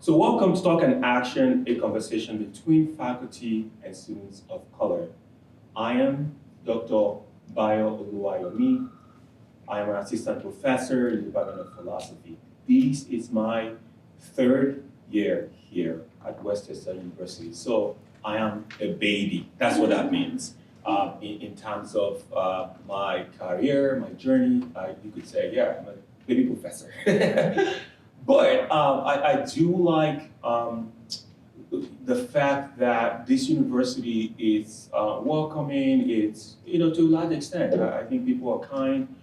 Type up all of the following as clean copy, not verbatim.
So welcome to Talk and Action, a conversation between faculty and students of color. I am Dr. Bayo Oluwayomi. I am an assistant professor in the Department of Philosophy. This is my third year here at Westchester University. So I am a baby. That's what that means. In terms of my career, my journey, you could say, yeah, I'm a baby professor. But I do like the fact that this university is welcoming. It's, to a large extent, I think people are kind.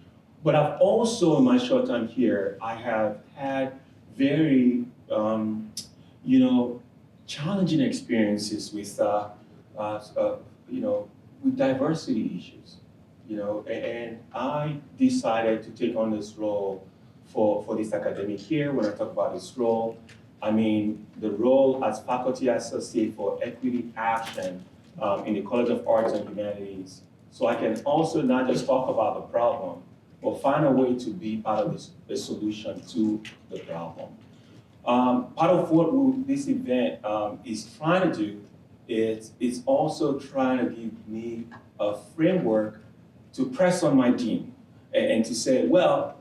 But I've also, in my short time here, I have had very, challenging experiences with, with diversity issues. And I decided to take on this role for this academic year. When I talk about this role, I mean the role as faculty associate for equity action in the College of Arts and Humanities. So I can also not just talk about the problem, but find a way to be part of the solution to the problem. Part of what this event is trying to do is also trying to give me a framework to press on my dean and to say, well,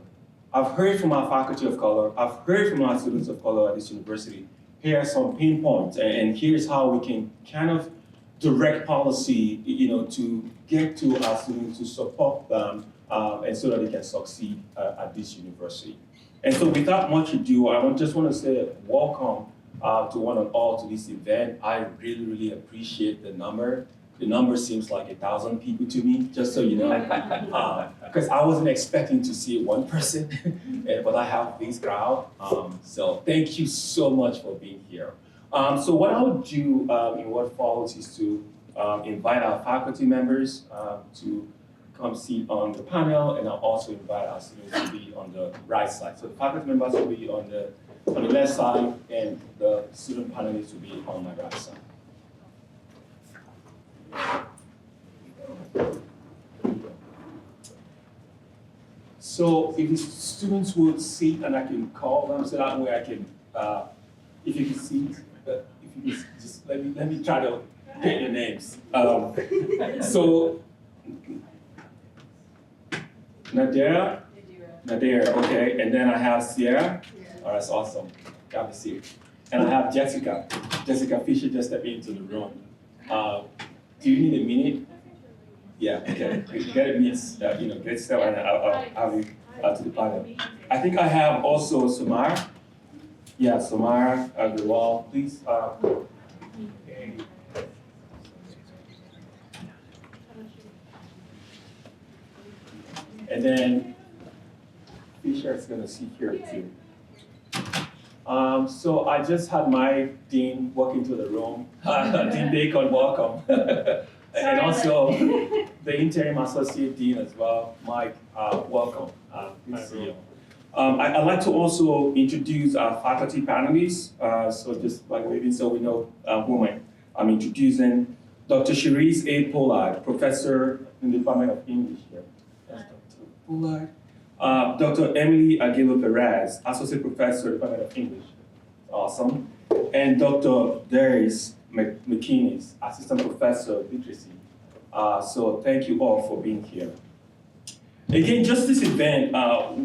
I've heard from our faculty of color, I've heard from our students of color at this university, here are some pain points, and here's how we can kind of direct policy, to get to our students, to support them, and so that they can succeed at this university. And so without much ado, I just want to say welcome to one and all to this event. I really, really appreciate the number. The number seems like 1,000 people to me, just so you know, because I wasn't expecting to see one person, but I have this crowd. So thank you so much for being here. So what I'll do in what follows is to invite our faculty members to come sit on the panel, and I'll also invite our students to be on the right side. So the faculty members will be on the left side, and the student panelists will be on my right side. So if the students would sit and I can call them, so that way I can, if you can sit, if you can just let me try to get your names. So Nadira, okay, and then I have Sierra. Oh, that's awesome. Got to see it. And I have Jessica. Jessica Fisher just stepped into the room. Do you need a minute? Yeah, okay. Get a minute, get started, and I'll have you to the panel. I think I have also Samara. Yeah, Samara Agrawal, please. Okay. And then Fisher is going to sit here too. So I just had my dean walk into the room. Dean Bacon, welcome. And also the interim associate dean as well, Mike, welcome. Good to see you. I'd like to also introduce our faculty panelists. So just like waving so we know who I'm introducing. Dr. Cherise A. Pollard, professor in the Department of English here. That's Dr. Pollard. Dr. Emily Aguilo Perez, associate professor, Department of English. Awesome. And Dr. Darius McKinney, assistant professor of literacy. So thank you all for being here. Again, just this event,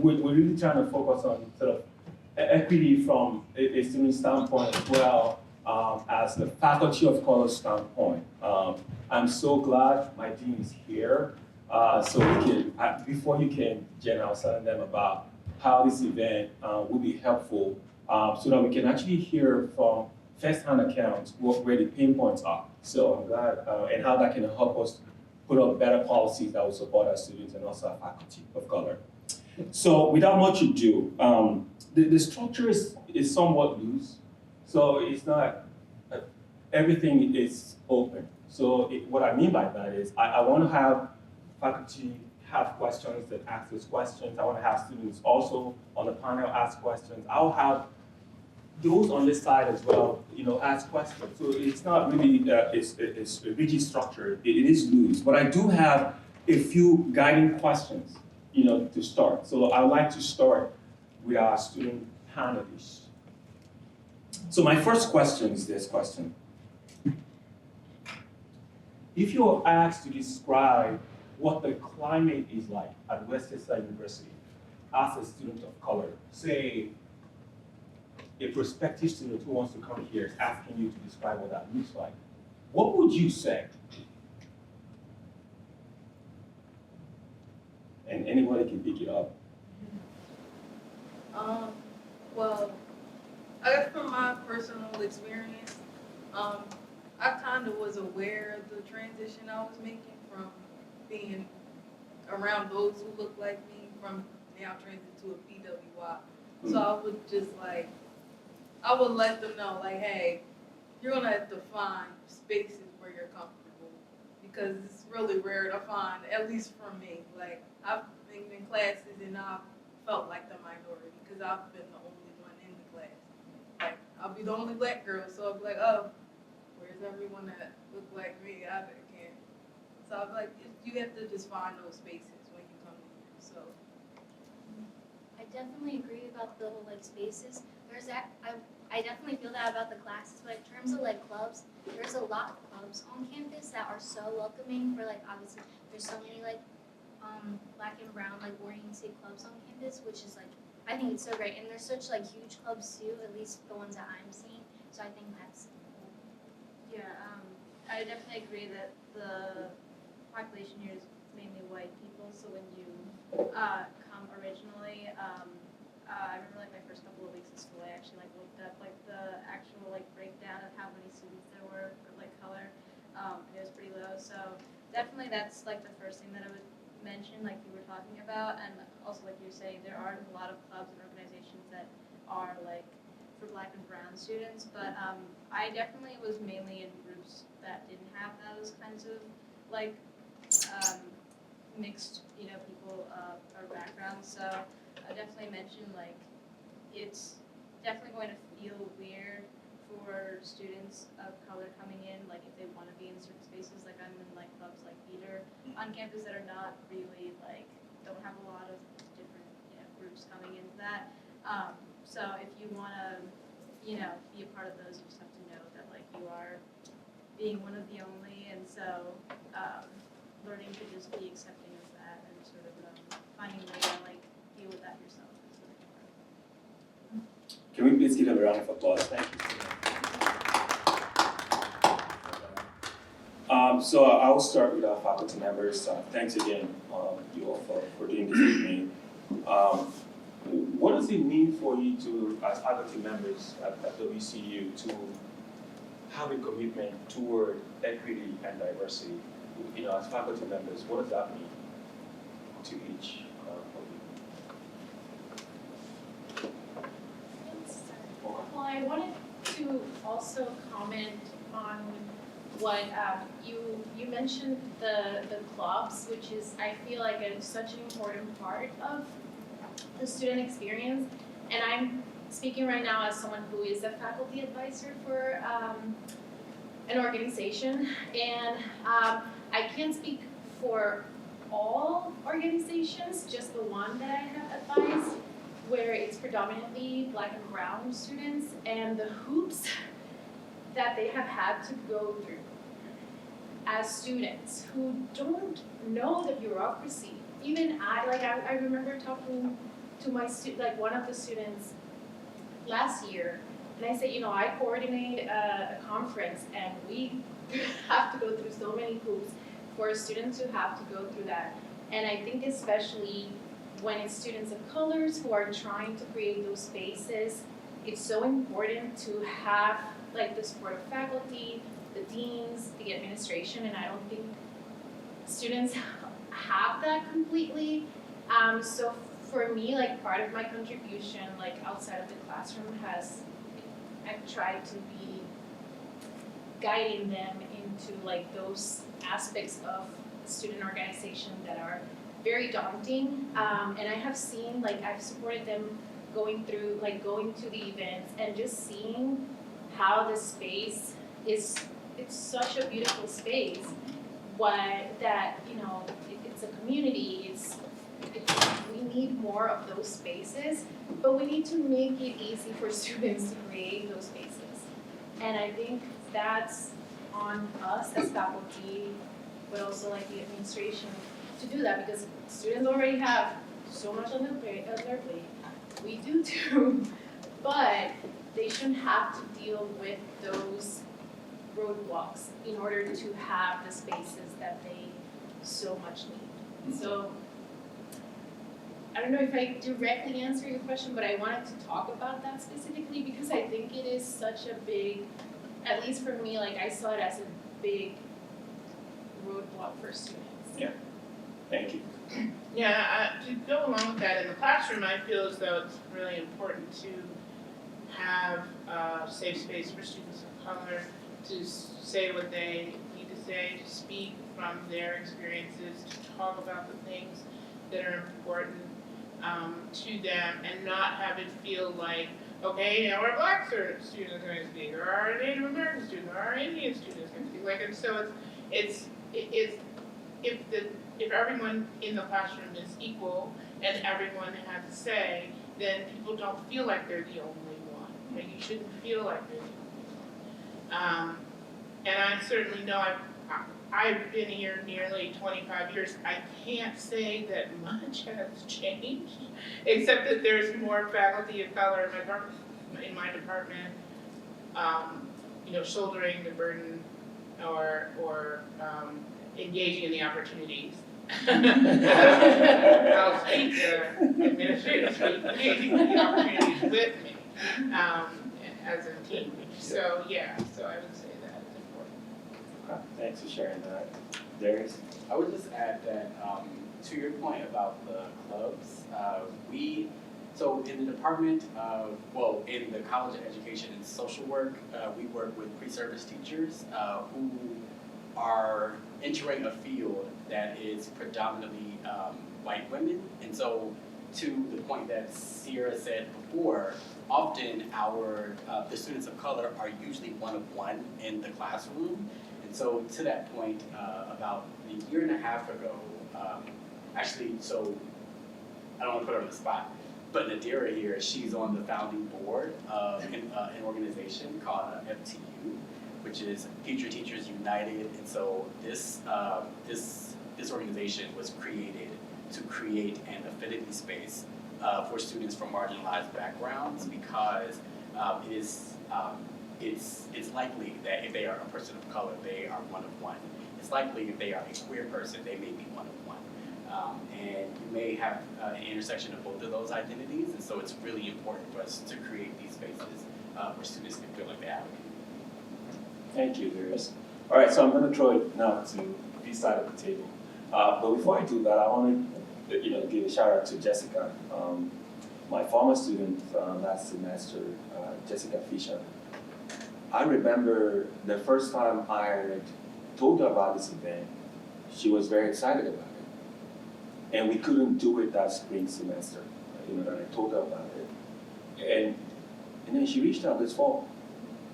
we're really trying to focus on sort of equity from a student standpoint as well as the faculty of color standpoint. I'm so glad my dean is here. So we can, before you can, Jen, I was telling them about how this event will be helpful so that we can actually hear from first-hand accounts where the pain points are. So I'm glad, and how that can help us put up better policies that will support our students and also our faculty of color. So without much ado, the structure is somewhat loose. So it's not, everything is open. So what I mean by that is I want to have faculty have questions that ask those questions. I want to have students also on the panel ask questions. I'll have those on this side as well, ask questions. So it's not really it's a rigid structure. It is loose, but I do have a few guiding questions, to start. So I'd like to start with our student panelists. So my first question is this question. If you are asked to describe what the climate is like at West Chester University as a student of color, say a prospective student who wants to come here is asking you to describe what that looks like, what would you say? And anybody can pick it up. Well, I guess from my personal experience, I kind of was aware of the transition I was making from being around those who look like me from now transition to a PWI. So I would just I would let them know hey, you're gonna have to find spaces where you're comfortable because it's really rare to find, at least for me. I've been in classes and I've felt like the minority because I've been the only one in the class. I'll be the only black girl, so I'll be oh, where's everyone that look like me? I can't. So I'll be you have to just find those spaces when you come here. So I definitely agree about the whole spaces. There's that I definitely feel that about the classes, but in terms of clubs, there's a lot of clubs on campus that are so welcoming for obviously there's so many black and brown oriented clubs on campus, which is I think it's so great, and there's such huge clubs too, at least the ones that I'm seeing. So I think that's cool. Yeah, I definitely agree that the population here is mainly white people. So when you come originally, I remember my first couple of weeks of school, I actually looked up the actual breakdown of how many students there were for color. And it was pretty low. So definitely that's the first thing that I would mention, you were talking about, and also you were saying, there are a lot of clubs and organizations that are for black and brown students, but I definitely was mainly in groups that didn't have those kinds of mixed people or backgrounds. So I definitely mentioned it's definitely going to feel weird for students of color coming in, if they want to be in certain spaces. I'm in clubs like theater on campus that are not really don't have a lot of different groups coming into that. So if you want to be a part of those, you just have to know that you are being one of the only, and so learning to just be accepting of that and sort of finding a way to deal with that yourself is really important. Can we please give them a round of applause? Thank you. So I'll start with our faculty members. Thanks again, you all, for doing this with me. What does it mean for you to, as faculty members at WCU, to have a commitment toward equity and diversity? As faculty members, what does that mean to each of you? Well, I wanted to also comment on what you mentioned the clubs, which is I feel such an important part of the student experience, and I'm speaking right now as someone who is a faculty advisor for an organization, and I can't speak for all organizations, just the one that I have advised, where it's predominantly black and brown students, and the hoops that they have had to go through as students who don't know the bureaucracy. Even I remember talking to my one of the students last year, and I said, I coordinate a conference, and we have to go through so many hoops for students who have to go through that. And I think especially when it's students of colors who are trying to create those spaces, it's so important to have the support of faculty, the deans, the administration, and I don't think students have that completely. So for me, part of my contribution, outside of the classroom, I've tried to be guiding them into those aspects of student organization that are very daunting. And I have seen, I've supported them going through, going to the events and just seeing how the space is, it's such a beautiful space. It's a community, we need more of those spaces, but we need to make it easy for students to create those spaces. And I think that's on us as faculty, but also like the administration to do that, because students already have so much on their plate. We do too, but they shouldn't have to deal with those roadblocks in order to have the spaces that they so much need. So I don't know if I directly answer your question, but I wanted to talk about that specifically because I think it is such a big, at least for me, like I saw it as a big roadblock for students. Thank you. Yeah, to go along with that, in the classroom, I feel as though it's really important to have a safe space for students of color to say what they need to say, to speak from their experiences, to talk about the things that are important to them, and not have it feel like, okay, now our Black student is going to speak, or our Native American student, or our Indian student is going to speak. Like, and so it's if everyone in the classroom is equal and everyone has a say, then people don't feel like they're the only one. Like, you shouldn't feel like they're the only one. And I certainly know I've been here nearly 25 years. I can't say that much has changed, except that there's more faculty of color in my department, shouldering the burden or engaging in the opportunities. I'll speak administratively, engaging in the opportunities with me as a team. So I would say that is important. Okay, thanks for sharing that. Darius? I would just add that to your point about the clubs, so in the department of, in the College of Education and Social Work, we work with pre-service teachers who are entering a field that is predominantly white women. And so to the point that Sierra said before, often the students of color are usually one of one in the classroom. And so to that point, about a year and a half ago, so I don't want to put her on the spot, but Nadira here, she's on the founding board of an organization called FTU, which is Future Teachers United. And so this organization was created to create an affinity space for students from marginalized backgrounds, because it's likely that if they are a person of color, they are one of one. It's likely if they are a queer person, they may be one of one. And you may have an intersection of both of those identities, and so it's really important for us to create these spaces where students can feel like they advocate. Thank you, Darius. All right, so I'm going to throw it now to this side of the table. But before I do that, I want to give a shout out to Jessica, my former student last semester, Jessica Fisher. I remember the first time I told her about this event, she was very excited about it. And we couldn't do it that spring semester, that I told her about it. And then she reached out this fall.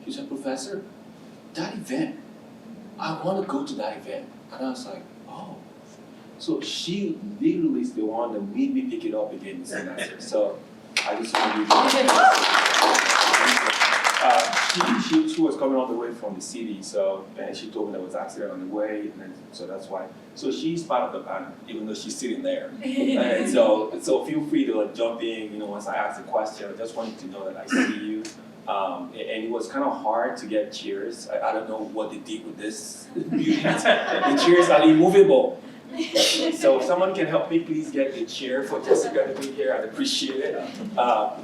She said, "Professor, that event, I want to go to that event." And I was like, oh. So she literally is the one that made me pick it up again this semester. So I just want to she was coming all the way from the city, and she told me there was an accident on the way, and so that's why. So she's part of the panel, even though she's sitting there. And so feel free to jump in, once I ask a question. I just wanted to know that I see you. And it was kind of hard to get chairs. I don't know what they did with this building. The chairs are immovable. So if someone can help me, please get a chair for Jessica to be here. I'd appreciate it.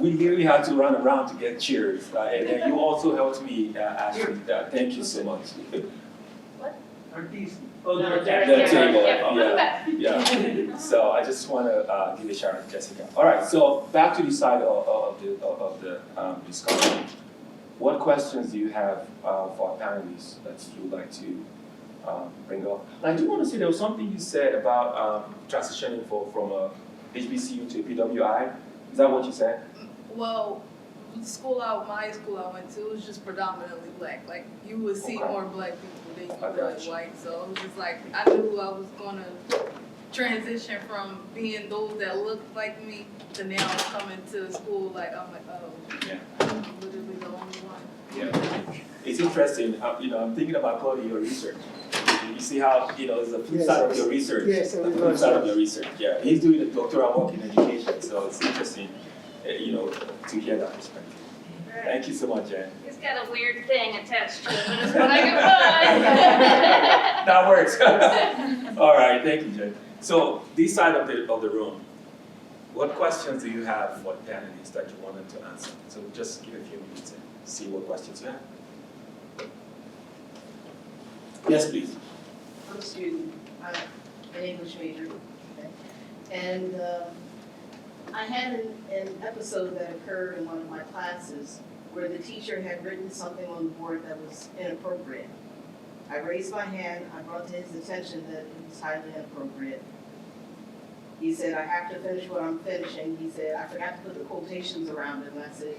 We literally had to run around to get chairs. And you also helped me, Ashley. Thank you so much. What? Are these? The table. Yeah. So I just want to give a shout out to Jessica. All right. So back to the side of the discussion. What questions do you have for our panelists that you would like to bring up? And I do want to say there was something you said about transitioning from a HBCU to a PWI. Is that what you said? Well, my school I went to, it was just predominantly black. Like, you would see Okay. more black people than you I would got you. white. So it was just like, I knew I was gonna transition from being those that look like me to now coming to school I'm like, oh, Yeah. I'm literally the only one. Yeah. It's interesting, I'm thinking about Claudia, your research. You see how, it's the flip Yes, side of your research. yes, I The was flip side of right. your research, yeah. He's doing a doctoral work in education, so it's interesting, to hear that perspective. Thank you so much, Jen. It's got a weird thing attached to it, but it's what I can find. That works. All right, thank you, Jen. So this side of the room, what questions do you have for the panelists that you wanted to answer? So just give a few minutes and see what questions you have. Yes, please. I'm a student, I'm an English major, okay? And I had an episode that occurred in one of my classes where the teacher had written something on the board that was inappropriate. I raised my hand, I brought to his attention that it was highly inappropriate. He said, I have to finish what I'm finishing. He said, I forgot to put the quotations around it, and I said,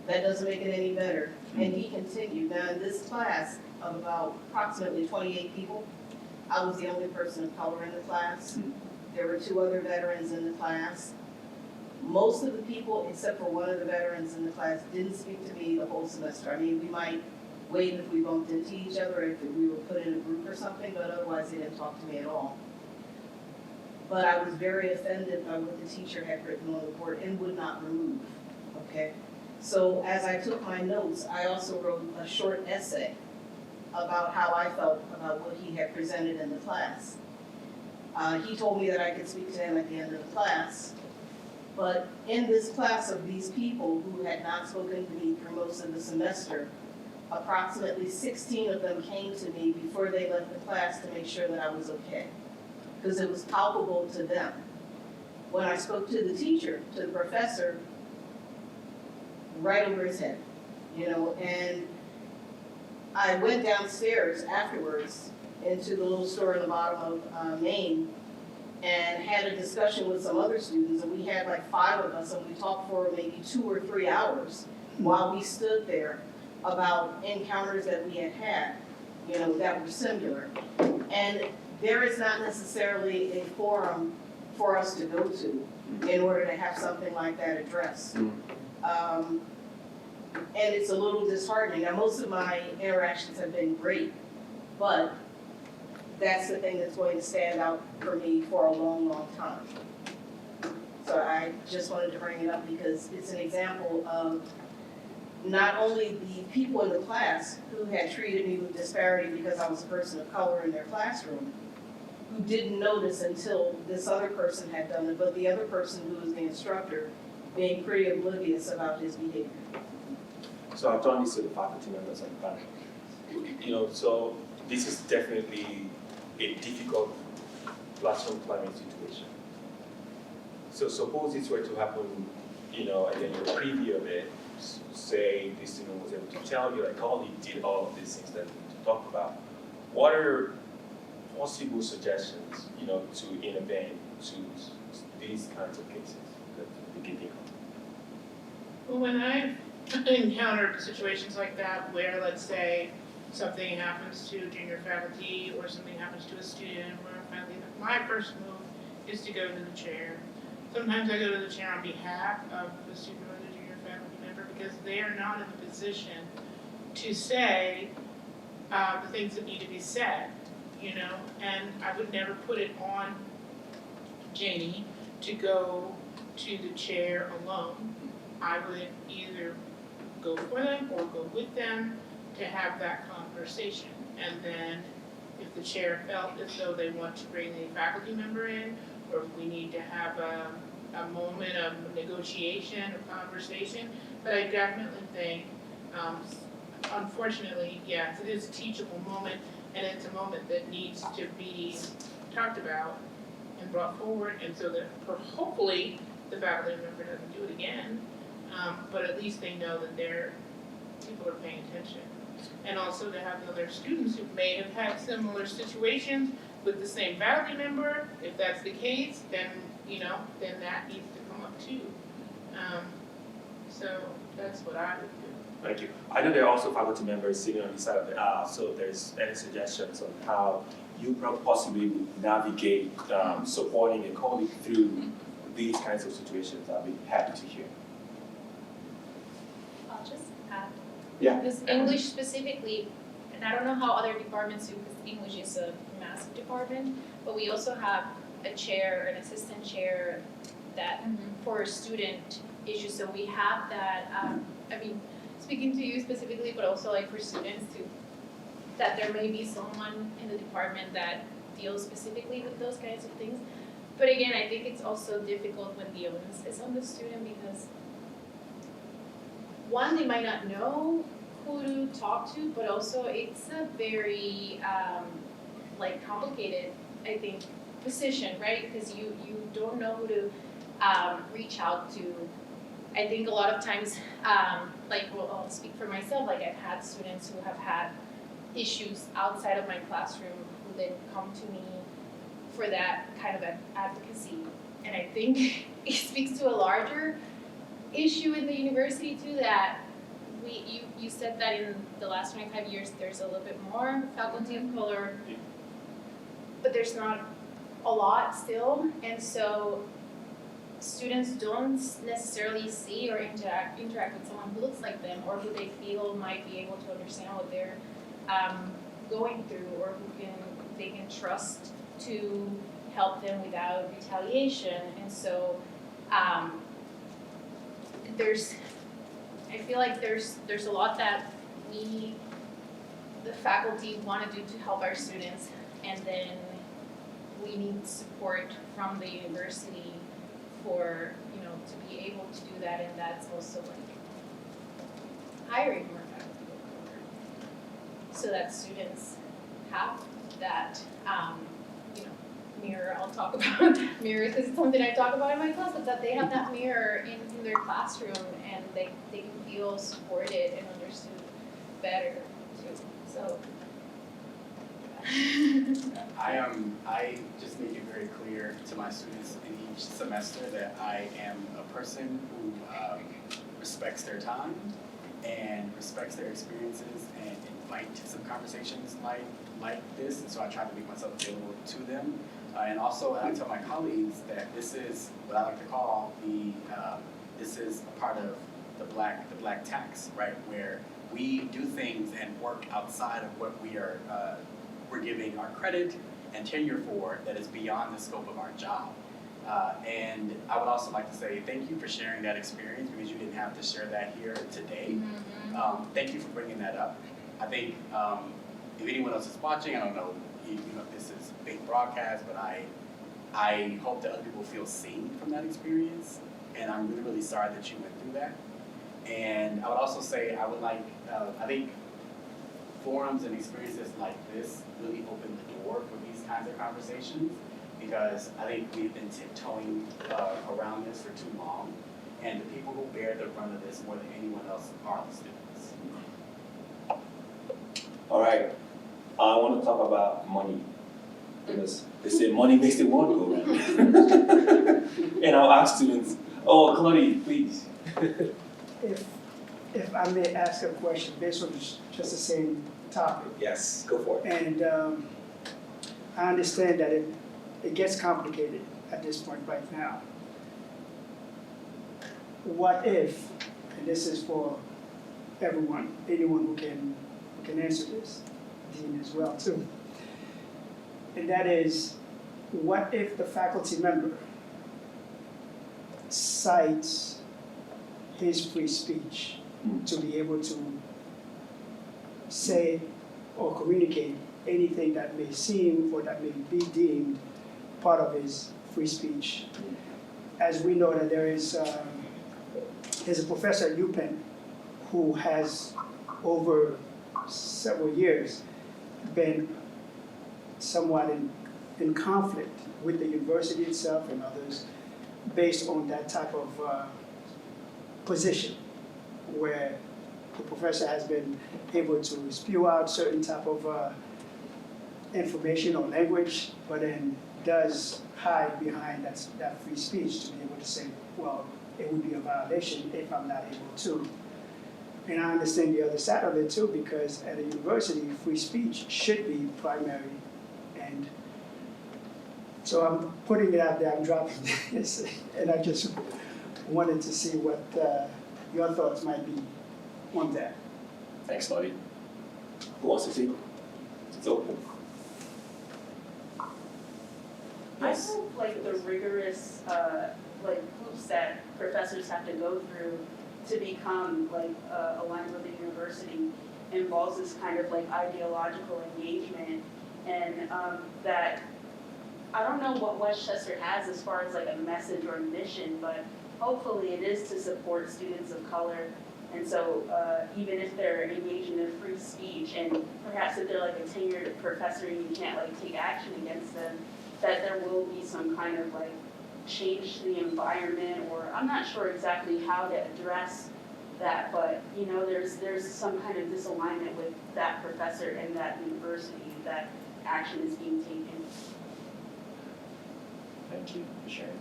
that doesn't make it any better. And he continued. Now, in this class of about approximately 28 people, I was the only person of color in the class. There were 2 other veterans in the class. Most of the people, except for one of the veterans in the class, didn't speak to me the whole semester. I mean, we might wait if we bumped into each other, if we were put in a group or something, but otherwise they didn't talk to me at all. But I was very offended by what the teacher had written on the board and would not remove, okay? So as I took my notes, I also wrote a short essay about how I felt about what he had presented in the class. He told me that I could speak to him at the end of the class, but in this class of these people who had not spoken to me for most of the semester, approximately 16 of them came to me before they left the class to make sure that I was okay, because it was palpable to them. When I spoke to the teacher, to the professor, right over his head, and I went downstairs afterwards into the little store in the bottom of Maine and had a discussion with some other students, and we had like 5 of us, and we talked for maybe 2 or 3 hours while we stood there about encounters that we had had, that were similar. And there is not necessarily a forum for us to go to in order to have something like that addressed. And it's a little disheartening. Now, most of my interactions have been great, but that's the thing that's going to stand out for me for a long, long time. So I just wanted to bring it up because it's an example of not only the people in the class who had treated me with disparity because I was a person of color in their classroom, who didn't notice until this other person had done it, but the other person who was the instructor being pretty oblivious about his behavior. So I've done this to the faculty members and panel. So this is definitely a difficult classroom climate situation. So suppose this were to happen, and then your preview of it, say this student was able to tell you, like, oh, he did all of these things that we talked about. What are possible suggestions, to intervene to these kinds of cases that we can think of? Well, when I've encountered situations like that where, let's say, something happens to junior faculty or something happens to a student or a faculty, my first move is to go to the chair. Sometimes I go to the chair on behalf of the student or the junior faculty member because they are not in the position to say the things that need to be said, and I would never put it on Janie to go to the chair alone. I would either go for them or go with them to have that conversation. And then if the chair felt as though they want to bring a faculty member in, or if we need to have a moment of negotiation or conversation, but I definitely think, unfortunately, yes, it is a teachable moment, and it's a moment that needs to be talked about and brought forward, and so that hopefully the faculty member doesn't do it again, but at least they know that people are paying attention. And also to have other students who may have had similar situations with the same faculty member, if that's the case, then that needs to come up too. So that's what I would do. Thank you. I know there are also faculty members sitting on the side of the aisle, so if there's any suggestions on how you possibly would navigate supporting a colleague through these kinds of situations. I'll be happy to hear. I'll just add. Yeah. Because English specifically, and I don't know how other departments do, because English is a massive department, but we also have a chair, an assistant chair that for student issues, so we have that, I mean, speaking to you specifically, but also like for students too, that there may be someone in the department that deals specifically with those kinds of things. But again, I think it's also difficult when the onus is on the student because one, they might not know who to talk to, but also it's a very like complicated, I think, position, right? Because you don't know who to reach out to. I think a lot of times, like, well, I'll speak for myself, like I've had students who have had issues outside of my classroom who then come to me for that kind of advocacy. And I think it speaks to a larger issue in the university too, that you said that in the last 25 years there's a little bit more faculty of color, but there's not a lot still, and so students don't necessarily see or interact with someone who looks like them or who they feel might be able to understand what they're going through, or who they can trust to help them without retaliation. And so I feel like there's a lot that we, the faculty, want to do to help our students, and then we need support from the university for, to be able to do that, and that's also like hiring more faculty of color so that students have that, mirror. I'll talk about mirrors because it's something I talk about in my class, but that they have that mirror in their classroom and they can feel supported and understood better too. So I just make it very clear to my students in each semester that I am a person who respects their time and respects their experiences and invite some conversations like this, and so I try to make myself available to them. And also I tell my colleagues that this is what I like to call this is a part of the black tax, right? Where we do things and work outside of what we're giving our credit and tenure for, that is beyond the scope of our job. And I would also like to say thank you for sharing that experience, because you didn't have to share that here today. Thank you for bringing that up. I think if anyone else is watching, I don't know if this is a big broadcast, but I hope that other people feel seen from that experience, and I'm really, really sorry that you went through that. And I would also say I would like, I think forums and experiences like this really open the door for these kinds of conversations, because I think we've been tiptoeing around this for too long, and the people who bear the brunt of this more than anyone else are the students. All right, I want to talk about money, because they say money makes the world go round. And I'll ask students, Claudia, please. If I may ask a question based on just the same topic. Yes, go for it. And I understand that it gets complicated at this point right now. What if, and this is for everyone, anyone who can answer this, Dean as well too, and that is, what if the faculty member cites his free speech to be able to say or communicate anything that may seem or that may be deemed part of his free speech? As we know that there's a professor at UPenn who has over several years been somewhat in conflict with the university itself and others based on that type of position, where the professor has been able to spew out certain type of information or language, but then does hide behind that free speech to be able to say, well, it would be a violation if I'm not able to. And I understand the other side of it too, because at a university, free speech should be primary and mind. So I'm putting it out there, I'm dropping this, and I just wanted to see what your thoughts might be on that. Thanks, Lottie. Who wants to speak? It's open. I Yes. hope like the rigorous like hoops that professors have to go through to become like aligned with the university involves this kind of like ideological engagement, and that I don't know what Westchester has as far as like a message or mission, but hopefully it is to support students of color. And so even if they're engaged in free speech, and perhaps if they're like a tenured professor and you can't like take action against them, that there will be some kind of like change to the environment, or I'm not sure exactly how to address that, but you know, there's some kind of disalignment with that professor and that university, that action is being taken. Thank you for sharing.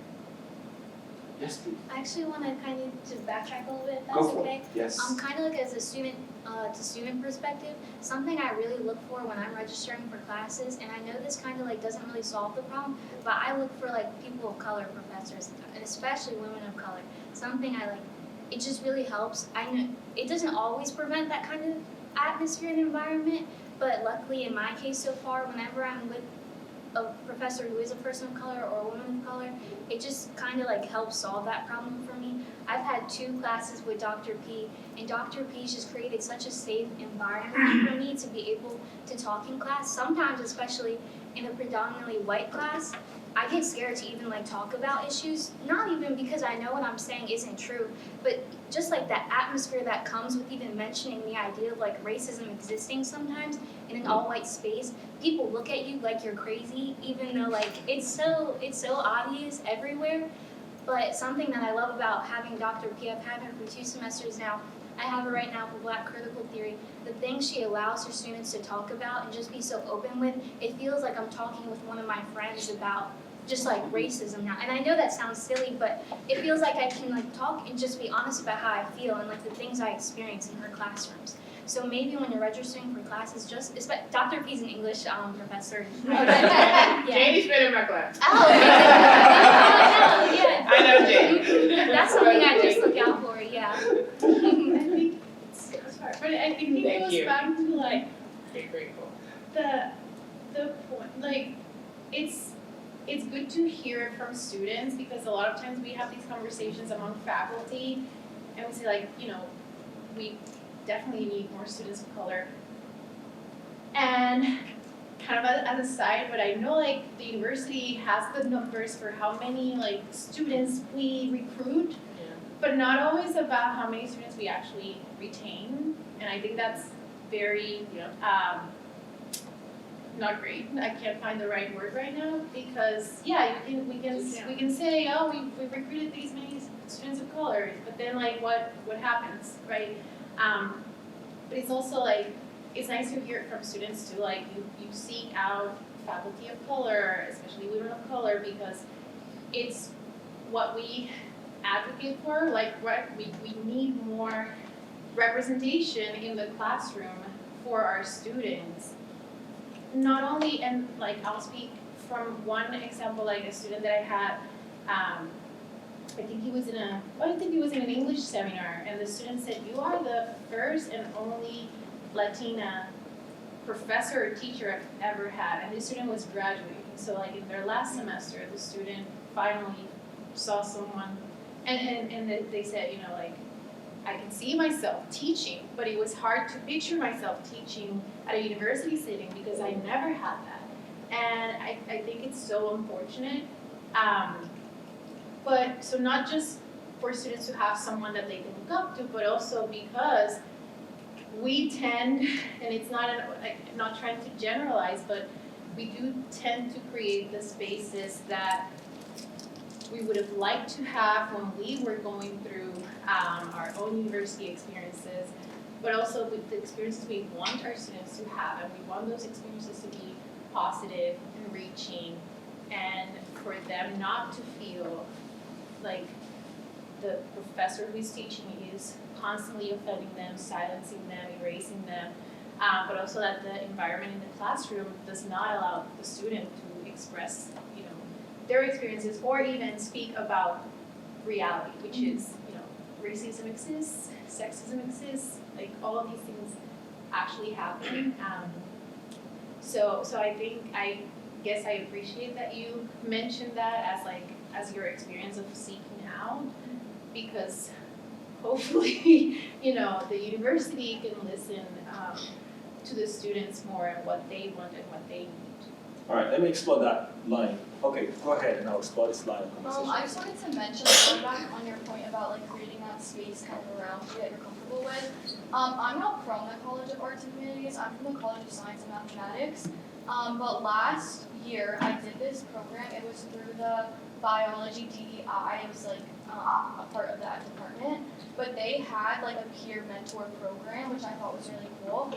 Yes, please. I actually want to kind of to backtrack a little bit, if that's Go for okay. it. Yes. Kind of like as a student, to student perspective, something I really look for when I'm registering for classes, and I know this kind of like doesn't really solve the problem, but I look for like people of color professors, and especially women of color. Something I like, it just really helps. I know it doesn't always prevent that kind of atmosphere and environment, but luckily in my case so far, whenever I'm with a professor who is a person of color or a woman of color, it just kind of like helps solve that problem for me. I've had 2 classes with Dr. P, and Dr. P's just created such a safe environment for me to be able to talk in class. Sometimes, especially in a predominantly white class, I get scared to even like talk about issues, not even because I know what I'm saying isn't true, but just like that atmosphere that comes with even mentioning the idea of like racism existing sometimes in an all-white space. People look at you like you're crazy, even though like it's so obvious everywhere. But something that I love about having Dr. P, I've had her for 2 semesters now. I have her right now for Black Critical Theory. The things she allows her students to talk about and just be so open with, it feels like I'm talking with one of my friends about just like racism now. And I know that sounds silly, but it feels like I can like talk and just be honest about how I feel and like the things I experience in her classrooms. So maybe when you're registering for classes, just Dr. P's an English professor. Yeah. Janie's been in my class. Oh, okay. Yeah. I know Janie. That's something I just look out for, yeah. I think, sorry, but I think it Thank goes you. back to like Very grateful. the point, like, it's good to hear it from students, because a lot of times we have these conversations among faculty and we say like, you know, we definitely need more students of color. And kind of as a side, but I know like the university has the numbers for how many like students we recruit, but not always about how many students we actually retain. And I think that's very not great. I can't find the right word right now, because yeah, we can say, oh, we recruited these many students of color, but then like what happens, right? But it's also like, it's nice to hear it from students too, like you seek out faculty of color, especially women of color, because it's what we advocate for. Like we need more representation in the classroom for our students. Not only, and like I'll speak from one example, like a student that I had, I think he was in an English seminar, and the student said, "You are the first and only Latina professor or teacher I've ever had." And this student was graduating, so like in their last semester, the student finally saw someone, and they said, you know, like, I can see myself teaching, but it was hard to picture myself teaching at a university setting because I never had that. And I think it's so unfortunate. But so not just for students to have someone that they can look up to, but also because we tend, and it's not trying to generalize, but we do tend to create the spaces that we would have liked to have when we were going through our own university experiences, but also with the experiences we want our students to have, and we want those experiences to be positive, enriching, and for them not to feel like the professor who's teaching is constantly offending them, silencing them, erasing them. but also that the environment in the classroom does not allow the student to express, you know, their experiences or even speak about reality, which is, you know, racism exists, sexism exists, like all of these things actually happen. So I guess I appreciate that you mentioned that as your experience of seeking out, because hopefully, you know, the university can listen to the students more and what they want and what they need. All right, let me explore that line. Okay, go ahead and I'll explore this line of conversation. I just wanted to mention, going back on your point about like creating that space kind of around you that you're comfortable with. I'm not from the College of Arts and Humanities, I'm from the College of Science and Mathematics. But last year I did this program, it was through the biology DEI, it was like a part of that department. But they had like a peer mentor program, which I thought was really cool.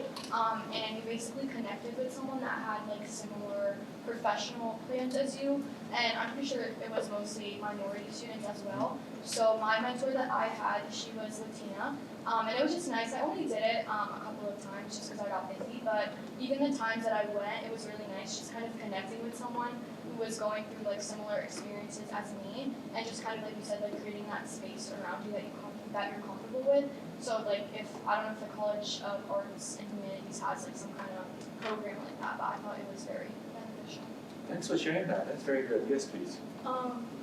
And you basically connected with someone that had like similar professional plans as you. And I'm pretty sure it was mostly minority students as well. So my mentor that I had, she was Latina. And it was just nice. I only did it a couple of times just because I got busy. But even the times that I went, it was really nice just kind of connecting with someone who was going through like similar experiences as me. And just kind of like you said, like creating that space around you that you're comfortable with. So like I don't know if the College of Arts and Humanities has like some kind of program like that, but I thought it was very beneficial. Thanks for sharing that. That's very good. Yes, please.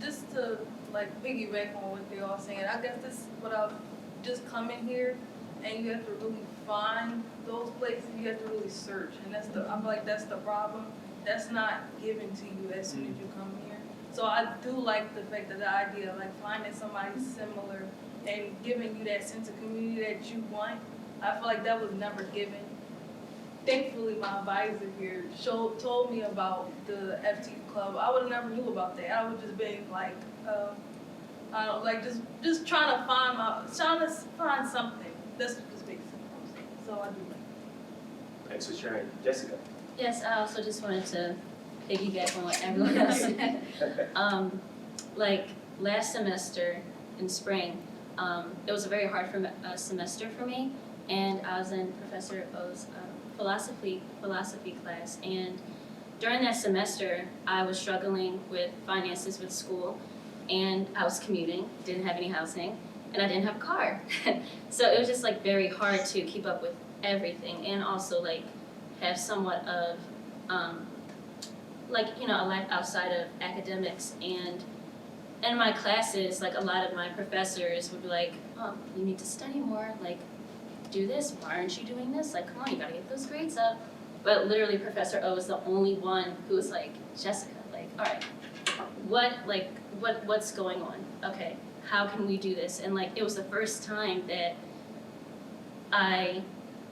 Just to like piggyback on what they all saying, I guess this without just coming here and you have to really find those places, you have to really search, and I feel like that's the problem. That's not given to you as soon as you come here. So I do like the fact that the idea of like finding somebody similar and giving you that sense of community that you want. I feel like that was never given. Thankfully, my advisor here told me about the FT club. I would have never knew about that. I would just been like, I don't like just trying to find something. That's just basically what I'm saying. So I do like that. Thanks for sharing. Jessica. Yes, I also just wanted to piggyback on what everyone else said. Like last semester in spring, it was a very hard semester for me, and I was in Professor O's philosophy class, and during that semester, I was struggling with finances with school, and I was commuting, didn't have any housing, and I didn't have a car. So it was just like very hard to keep up with everything, and also like have somewhat of like, you know, a life outside of academics. And in my classes, like a lot of my professors would be like, oh, you need to study more, like do this, why aren't you doing this? Like, come on, you gotta get those grades up. But literally Professor O was the only one who was like, Jessica, like, all right, what's going on? Okay, how can we do this? And like, it was the first time that I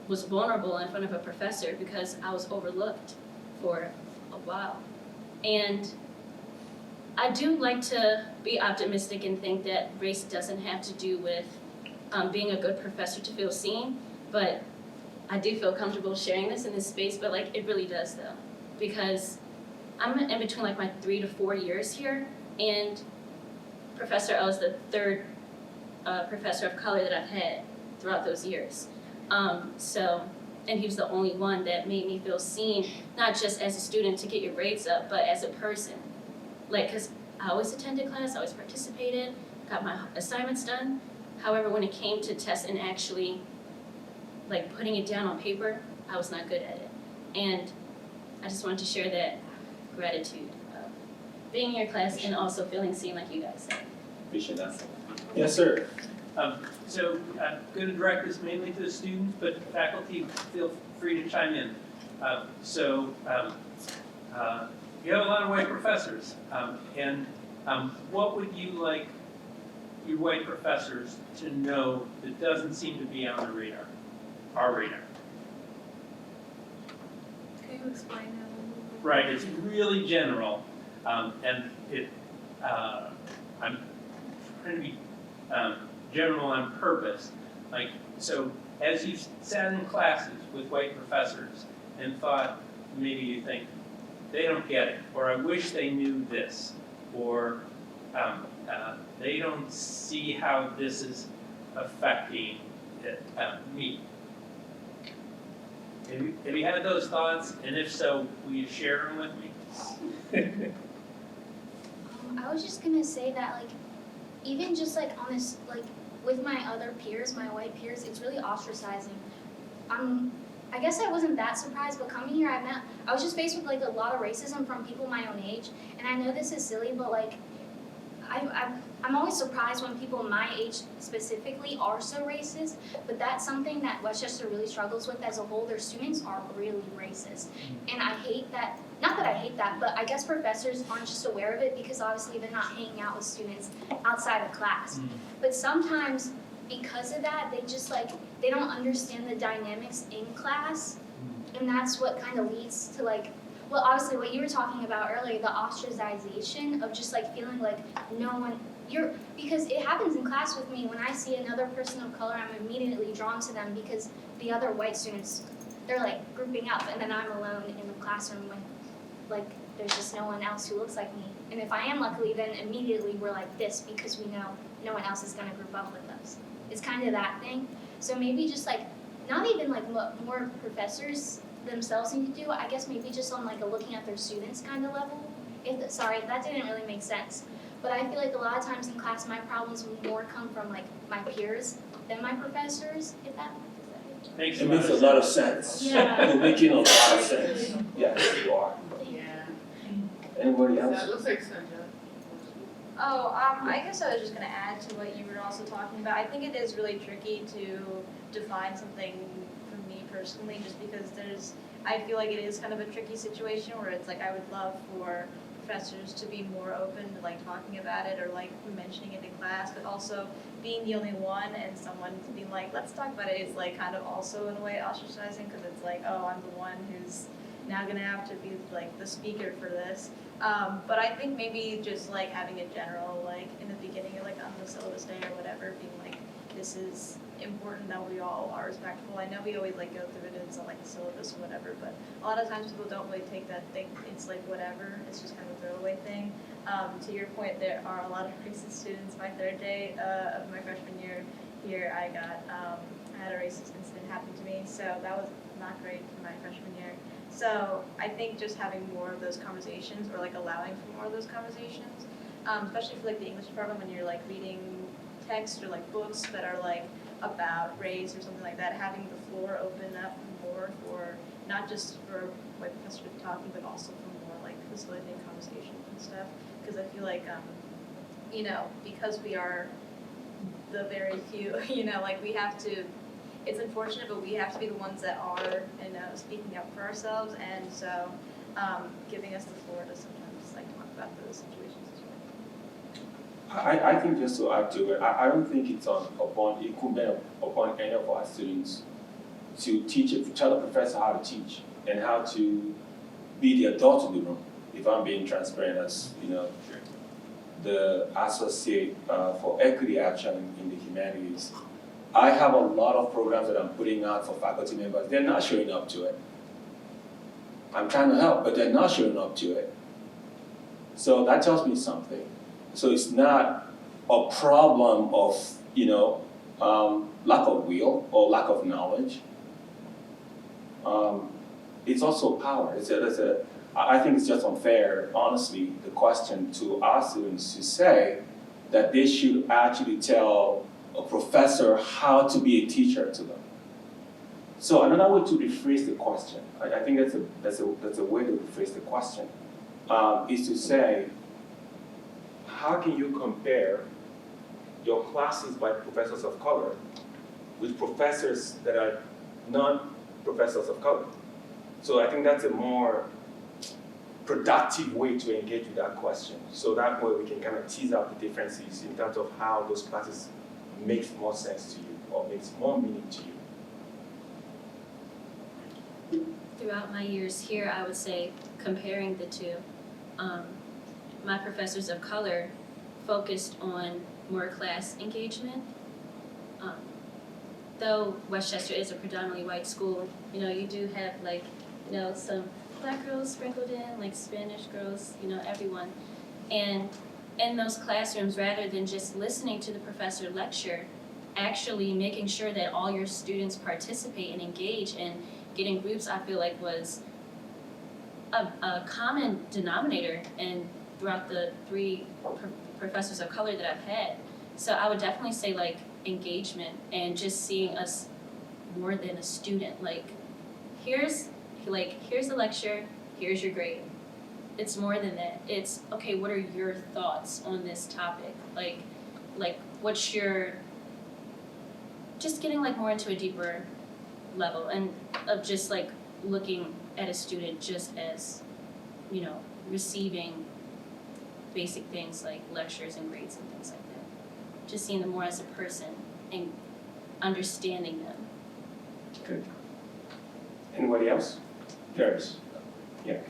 was vulnerable in front of a professor because I was overlooked for a while. And I do like to be optimistic and think that race doesn't have to do with being a good professor to feel seen, but I do feel comfortable sharing this in this space, but like it really does though, because I'm in between like my 3 to 4 years here, and Professor L is the third professor of color that I've had throughout those years. And he was the only one that made me feel seen, not just as a student to get your grades up, but as a person. Like, because I always attended class, I always participated, got my assignments done. However, when it came to tests and actually like putting it down on paper, I was not good at it. And I just wanted to share that gratitude of being in your class and also feeling seen like you guys said. Appreciate that. Yes, sir. So I'm going to direct this mainly to the students, but faculty feel free to chime in. You have a lot of white professors, and what would you like your white professors to know that doesn't seem to be on the radar, our radar? Can you explain that a little bit? Right, it's really general, and I'm trying to be general on purpose. Like, so as you've sat in classes with white professors and thought, maybe you think, they don't get it, or I wish they knew this, or they don't see how this is affecting me. Have you had those thoughts, and if so, will you share them with me? I was just gonna say that like, even just like on this, like with my other peers, my white peers, it's really ostracizing. I guess I wasn't that surprised, but coming here, I was just faced with like a lot of racism from people my own age, and I know this is silly, but like, I'm always surprised when people my age specifically are so racist, but that's something that Westchester really struggles with as a whole. Their students are really racist, and I hate that. Not that I hate that, but I guess professors aren't just aware of it because obviously they're not hanging out with students outside of class. But sometimes because of that, they just like, they don't understand the dynamics in class, and that's what kind of leads to like, well, obviously what you were talking about earlier, the ostracization of just like feeling like no one, because it happens in class with me. When I see another person of color, I'm immediately drawn to them because the other white students, they're like grouping up, and then I'm alone in the classroom when like there's just no one else who looks like me. And if I am luckily, then immediately we're like this because we know no one else is gonna group up with us. It's kind of that thing. So maybe just like, not even like what more professors themselves need to do, I guess maybe just on like a looking at their students kind of level. Sorry, that didn't really make sense. But I feel like a lot of times in class, my problems more come from like my peers than my professors, if that Makes It makes a lot of sense. Yeah. You're making a lot of sense. Yes, you are. Yeah. Anybody So else? it looks like Sandra. Oh, I guess I was just gonna add to what you were also talking about. I think it is really tricky to define something for me personally, just because I feel like it is kind of a tricky situation where it's like I would love for professors to be more open to like talking about it or like mentioning it in class, but also being the only one and someone being like, let's talk about it is like kind of also in a way ostracizing, because it's like, oh, I'm the one who's now gonna have to be like the speaker for this. But I think maybe just like having a general, like in the beginning of like on the syllabus day or whatever, being like, this is important that we all are respectful. I know we always like go through it and it's not like the syllabus or whatever, but a lot of times people don't really take that thing, it's like whatever, it's just kind of a throwaway thing. To your point, there are a lot of racist students. My third day of my freshman year here, I had a racist incident happen to me, so that was not great for my freshman year. So I think just having more of those conversations, or like allowing for more of those conversations, especially for like the English department when you're like reading text or like books that are like about race or something like that, having the floor open up more for not just for white professors talking, but also for more like facilitating conversations and stuff. Because I feel like, you know, because we are the very few, you know, like we have to. It's unfortunate, but we have to be the ones that are, you know, speaking up for ourselves, and so giving us the floor to sometimes like talk about those situations as well. I think just to add to it, I don't think it's incumbent upon any of our students to tell the professor how to teach and how to be the adult in the room. If I'm being transparent, as you know, the associate for equity action in the humanities. I have a lot of programs that I'm putting out for faculty members. They're not showing up to it. I'm trying to help, but they're not showing up to it. So that tells me something. So it's not a problem of, you know, lack of will or lack of knowledge. It's also power. I think it's just unfair, honestly, the question to our students to say that they should actually tell a professor how to be a teacher to them. So another way to rephrase the question, I think that's a way to rephrase the question, is to say, how can you compare your classes by professors of color with professors that are not professors of color? So I think that's a more productive way to engage with that question. So that way we can kind of tease out the differences in terms of how those classes makes more sense to you or makes more meaning to you. Throughout my years here, I would say comparing the two, my professors of color focused on more class engagement. Though Westchester is a predominantly white school, you know, you do have like, you know, some black girls sprinkled in, like Spanish girls, you know, everyone. And in those classrooms, rather than just listening to the professor lecture, actually making sure that all your students participate and engage getting groups, I feel like was a common denominator and throughout the three professors of color that I've had. So I would definitely say like engagement and just seeing us more than a student. Like here's the lecture, here's your grade. It's more than that. It's okay, what are your thoughts on this topic? Like what's your, just getting like more into a deeper level and of just like looking at a student just as, you know, receiving basic things like lectures and grades and things like that. Just seeing them more as a person and understanding them. Good. Anybody else? Paris? Yeah.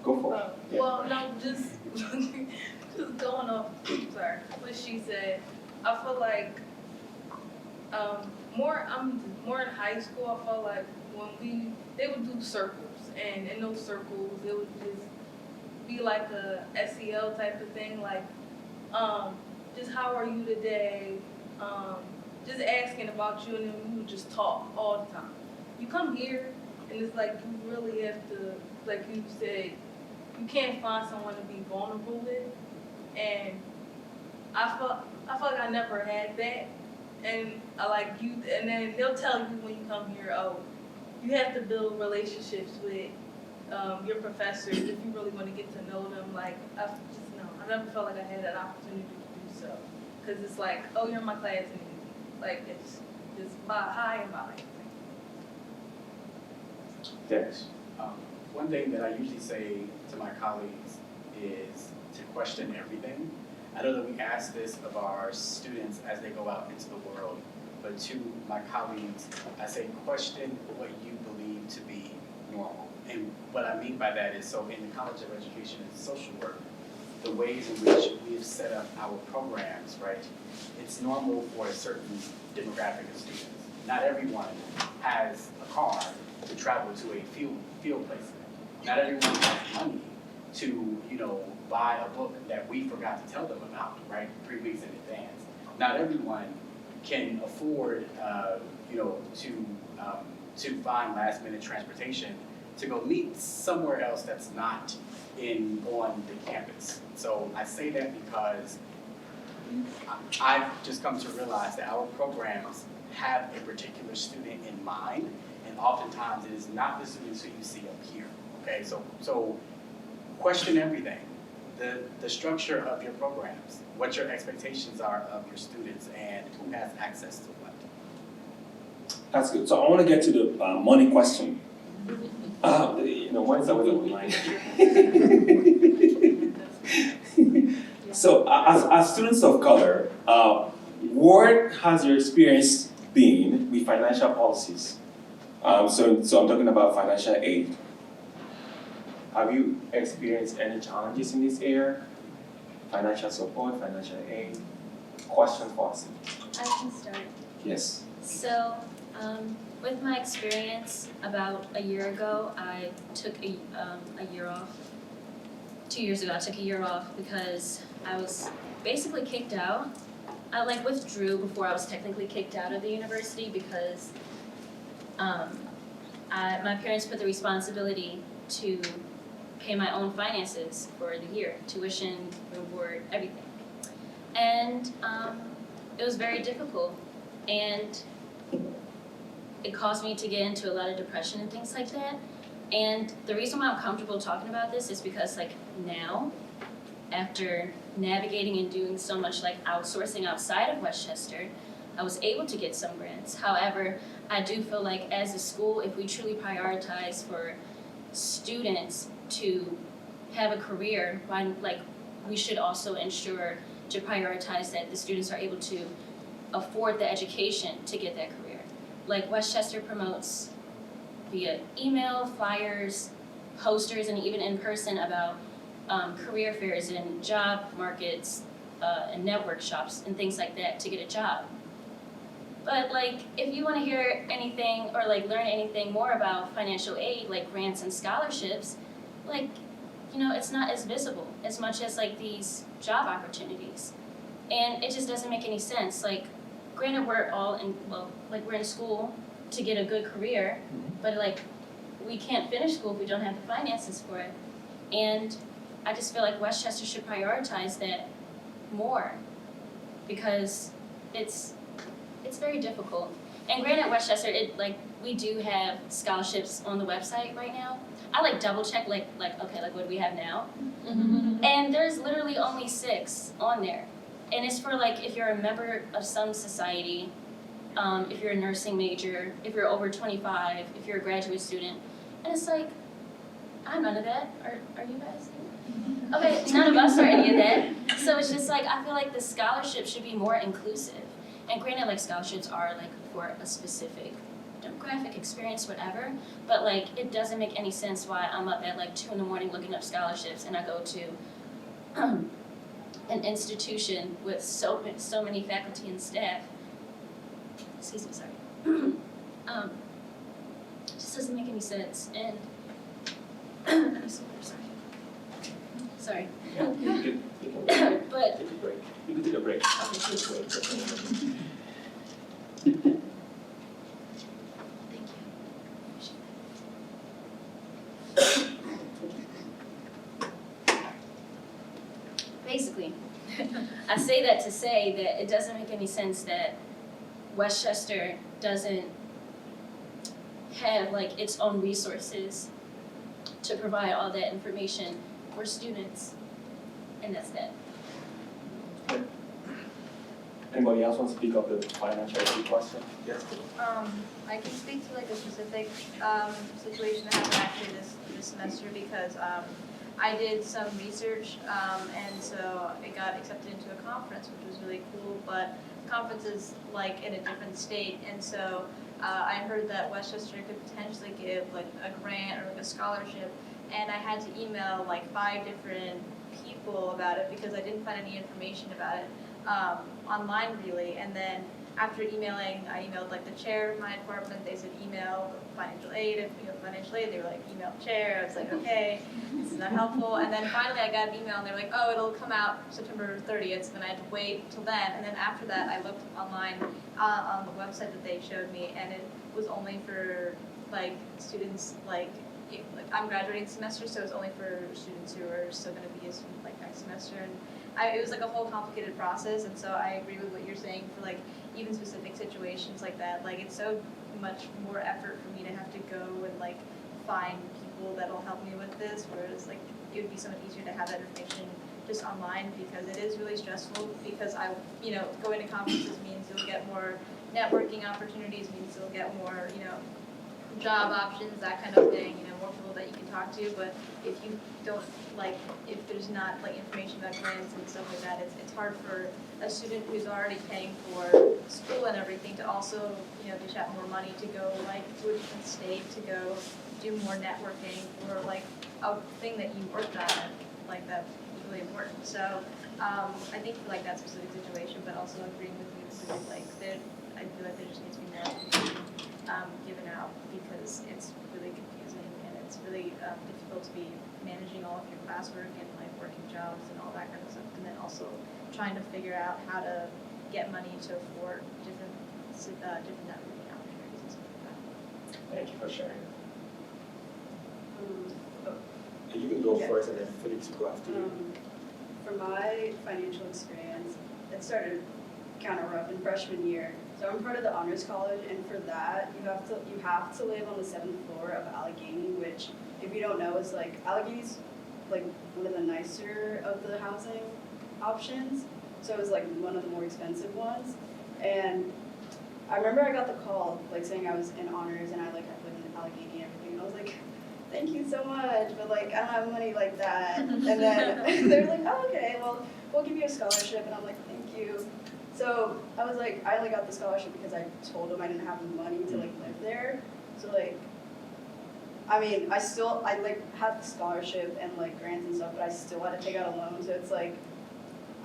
Go for it. Yeah. Well, no, just just going off, sorry, what she said. I feel like more in high school. I felt like when they would do circles, and in those circles it would just be like a SEL type of thing, like just how are you today, just asking about you, and then we would just talk all the time. You come here and it's like you really have to, like you said, you can't find someone to be vulnerable with, and I felt like I never had that, and I like you, and then they'll tell you when you come here, oh, you have to build relationships with your professors if you really want to get to know them. Like I never felt like I had that opportunity to do so, because it's like, oh, you're in my class, and like it's just bye, hi, and bye. Yes. One thing that I usually say to my colleagues is to question everything. I know that we ask this of our students as they go out into the world, but to my colleagues, I say question what you believe to be normal. And what I mean by that is, so in the College of Education and Social Work, the ways in which we have set up our programs, right? It's normal for a certain demographic of students. Not everyone has a car to travel to a field placement. Not everyone has money to, buy a book that we forgot to tell them about, right, 3 weeks in advance. Not everyone can afford, to find last-minute transportation to go meet somewhere else that's not on the campus. So I say that because I've just come to realize that our programs have a particular student in mind, and oftentimes it is not the students who you see up here. Okay, so question everything. The structure of your programs, what your expectations are of your students, and who has access to what. That's good. So I want to get to the money question. Money's always on my mind. So as students of color, what has your experience been with financial policies? So I'm talking about financial aid. Have you experienced any challenges in this area? Financial support, financial aid? Questions for us? I can start. Yes. So, with my experience, about a year ago, I took a year off. 2 years ago, I took a year off because I was basically kicked out. I withdrew before I was technically kicked out of the university because my parents put the responsibility to pay my own finances for the year, tuition, reward, everything. And it was very difficult, and it caused me to get into a lot of depression and things like that. And the reason why I'm comfortable talking about this is because now, after navigating and doing so much outsourcing outside of Westchester, I was able to get some grants. However, I do feel like as a school, if we truly prioritize for students to have a career, we should also ensure to prioritize that the students are able to afford the education to get that career. Westchester promotes via email, flyers, posters, and even in person about career fairs and job markets and network shops and things like that to get a job. But if you want to hear anything or learn anything more about financial aid, grants and scholarships, it's not as visible as much as these job opportunities. And it just doesn't make any sense. Granted, we're all in, we're in school to get a good career, but like, we can't finish school if we don't have the finances for it. And I just feel like Westchester should prioritize that more, because it's very difficult. And granted, Westchester, we do have scholarships on the website right now. I like double check, okay, what do we have now? And there's literally only 6 on there. And it's for like, if you're a member of some society, if you're a nursing major, if you're over 25, if you're a graduate student. And it's like, I'm none of that. Are you guys? Okay, none of us are any of that. So it's just like, I feel like the scholarship should be more inclusive. And granted, like, scholarships are like for a specific demographic, experience, whatever. But like, it doesn't make any sense why I'm up at like 2 in the morning looking up scholarships, and I go to an institution with so many faculty and staff. Excuse me, sorry. It just doesn't make any sense. And I'm sorry. Yeah, you can But take a break. You can take a break. okay, Just wait. thank you. Basically, I say that to say that it doesn't make any sense that Westchester doesn't have like its own resources to provide all that information for students, and that's that. Anybody else want to speak of the financial aid question? Yes. I can speak to like a specific situation that happened actually this semester because I did some research and so I got accepted into a conference, which was really cool, but the conference is like in a different state, and so I heard that Westchester could potentially give like a grant or like a scholarship, and I had to email like 5 different people about it because I didn't find any information about it online really. And then after emailing, I emailed like the chair of my department. They said email financial aid. If you know financial aid, they were like email chair. I was like, okay, this is not helpful. And then finally I got an email and they were like, oh, it'll come out September 30th. So then I had to wait till then. And then after that, I looked online on the website that they showed me, and it was only for like students like I'm graduating this semester, so it's only for students who are still going to be a student like next semester. And it was like a whole complicated process, and so I agree with what you're saying for like even specific situations like that. Like it's so much more effort for me to have to go and like find people that'll help me with this, whereas like it would be so much easier to have that information just online, because it is really stressful, because going to conferences means you'll get more networking opportunities, means you'll get more, job options, that kind of thing, more people that you can talk to. But if you don't if there's not information about grants and stuff like that, it's hard for a student who's already paying for school and everything to also dish out more money to go to a different state, to go do more networking for a thing that you worked on that's really important. So I think for that specific situation, but also agreeing with you, so I feel like there just needs to be more information given out, because it's really confusing and it's really difficult to be managing all of your classwork and working jobs and all that kind of stuff, and then also trying to figure out how to get money to afford different networking opportunities and stuff like that. Thank you for sharing. You can go first, and then Felix will go after you. For my financial experience, it started kind of rough in freshman year. So I'm part of the Honors College, and for that, you have to live on the 7th floor of Allegheny, which, if you don't know, is Allegheny's one of the nicer of the housing options. So it was one of the more expensive ones. And I remember I got the call saying I was in honors and I had lived in Allegheny and everything. And I was like, thank you so much, but I don't have money like that. And then they were like, oh, okay, well, we'll give you a scholarship. And I'm like, thank you. So I was I only got the scholarship because I told them I didn't have the money to live there. So I mean, I had the scholarship and grants and stuff, but I still had to take out a loan. So it's I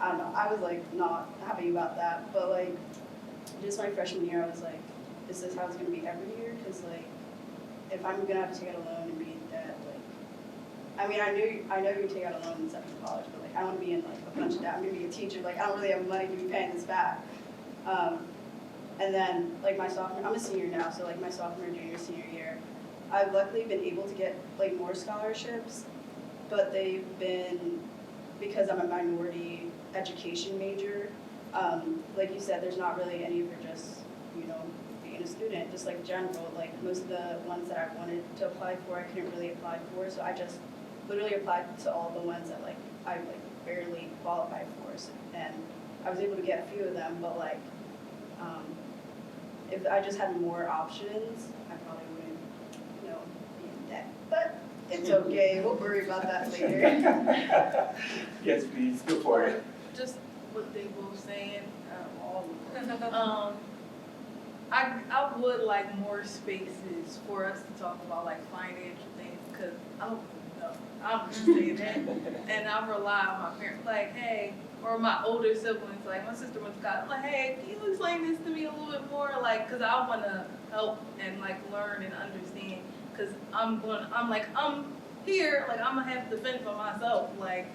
don't know, I was not happy about that. But just my freshman year, I was is this how it's gonna be every year? Because if I'm gonna have to take out a loan and be in debt, I mean, I know you take out a loan in second college, but I don't want to be in a bunch of debt. I'm gonna be a teacher. I don't really have money to be paying this back. And then like my sophomore, I'm a senior now, so like my sophomore, junior, senior year, I've luckily been able to get like more scholarships, but they've been, because I'm a minority education major, like you said, there's not really any for just, you know, being a student, just like general, like most of the ones that I wanted to apply for, I couldn't really apply for, so I just literally applied to all the ones that like I like barely qualified for, and I was able to get a few of them, but like, if I just had more options, I probably wouldn't, you know, be in debt, but it's okay, we'll worry about that later. Yes, please, go for it. Just what they both saying, all of them. I would like more spaces for us to talk about like financial things, because I don't know, I'm just saying that. And I rely on my parents, like, hey, or my older siblings, like my sister went to college, I'm like, hey, can you explain this to me a little bit more? Like, because I want to help and like learn and understand, because I'm here, like I'm gonna have to fend for myself. Like,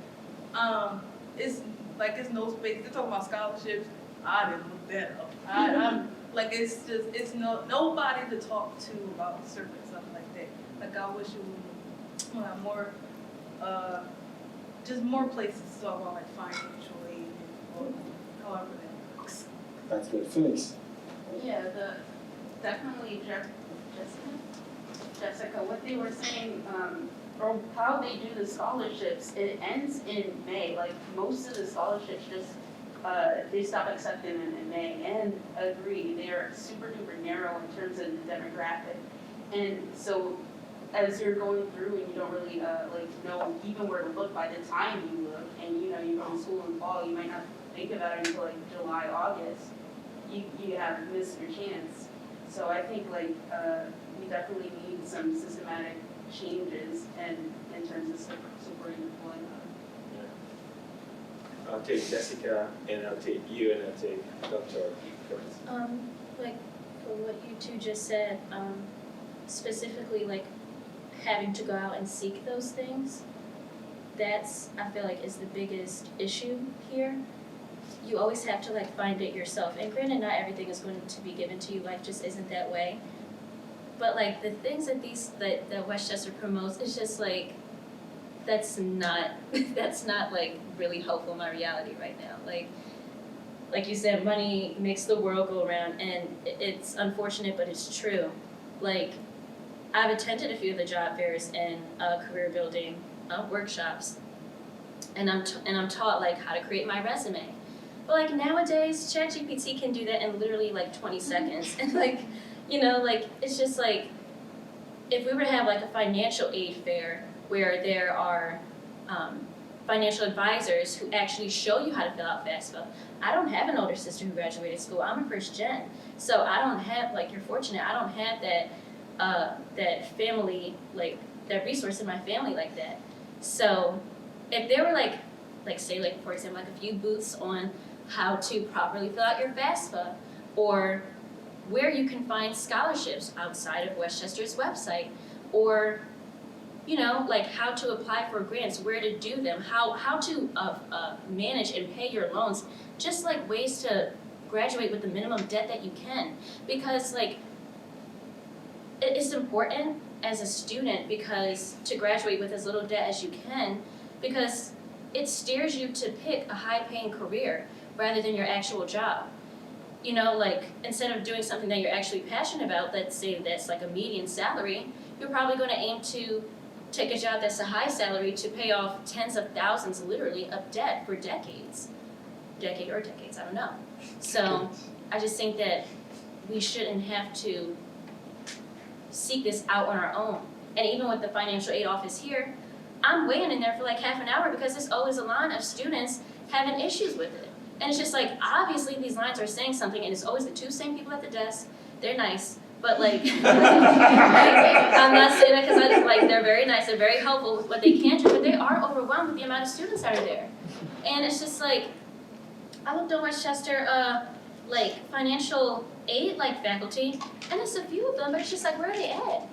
it's no space. They're talking about scholarships. I didn't look that up. I'm like, it's nobody to talk to about certain stuff like that. Like, I wish it would have more, just more places to talk about like financial aid or however that works. That's good. Felix? Yeah, definitely Jessica, what they were saying, or how they do the scholarships, it ends in May. Like most of the scholarships just, they stop accepting them in May, and agree, they are super duper narrow in terms of the demographic. And so as you're going through and you don't really like know even where to look by the time you look, and you know you go to school in fall, you might not think about it until like July, August, you have missed your chance. So I think like we definitely need some systematic changes and in terms of supporting employment. I'll take Jessica, and I'll take you, and I'll take Dr. Curtis. Like for what you two just said, specifically like having to go out and seek those things, that's, I feel like, is the biggest issue here. You always have to like find it yourself, and granted not everything is going to be given to you, life just isn't that way. But like the things that Westchester promotes, it's just like, that's not like really helpful in my reality right now. Like you said, money makes the world go around, and it's unfortunate, but it's true. Like, I've attended a few of the job fairs and career building workshops, and I'm taught like how to create my resume. But like nowadays, ChatGPT can do that in literally like 20 seconds, and like, you know, like it's just like, if we were to have like a financial aid fair where there are financial advisors who actually show you how to fill out FAFSA. I don't have an older sister who graduated school. I'm a first gen, so I don't have, like, you're fortunate, I don't have that family, like that resource in my family like that. So if there were like say like for example like a few booths on how to properly fill out your FAFSA, or where you can find scholarships outside of Westchester's website, or you know, like how to apply for grants, where to do them, how to manage and pay your loans, just like ways to graduate with the minimum debt that you can. Because like, it's important as a student because to graduate with as little debt as you can, because it steers you to pick a high-paying career rather than your actual job. You know, like instead of doing something that you're actually passionate about, let's say that's like a median salary, you're probably going to aim to take a job that's a high salary to pay off tens of thousands, literally, of debt for decades, I don't know. So I just think that we shouldn't have to seek this out on our own. And even with the financial aid office here, I'm waiting in there for like half an hour because there's always a line of students having issues with it. And it's just like, obviously these lines are saying something, and it's always the two same people at the desk. They're nice. But like, I'm not saying that because I just like, they're very nice, they're very helpful with what they can do, but they are overwhelmed with the amount of students that are there. And it's just like, I looked at Westchester, like financial aid faculty, and there's a few of them, but it's just like, where are they at?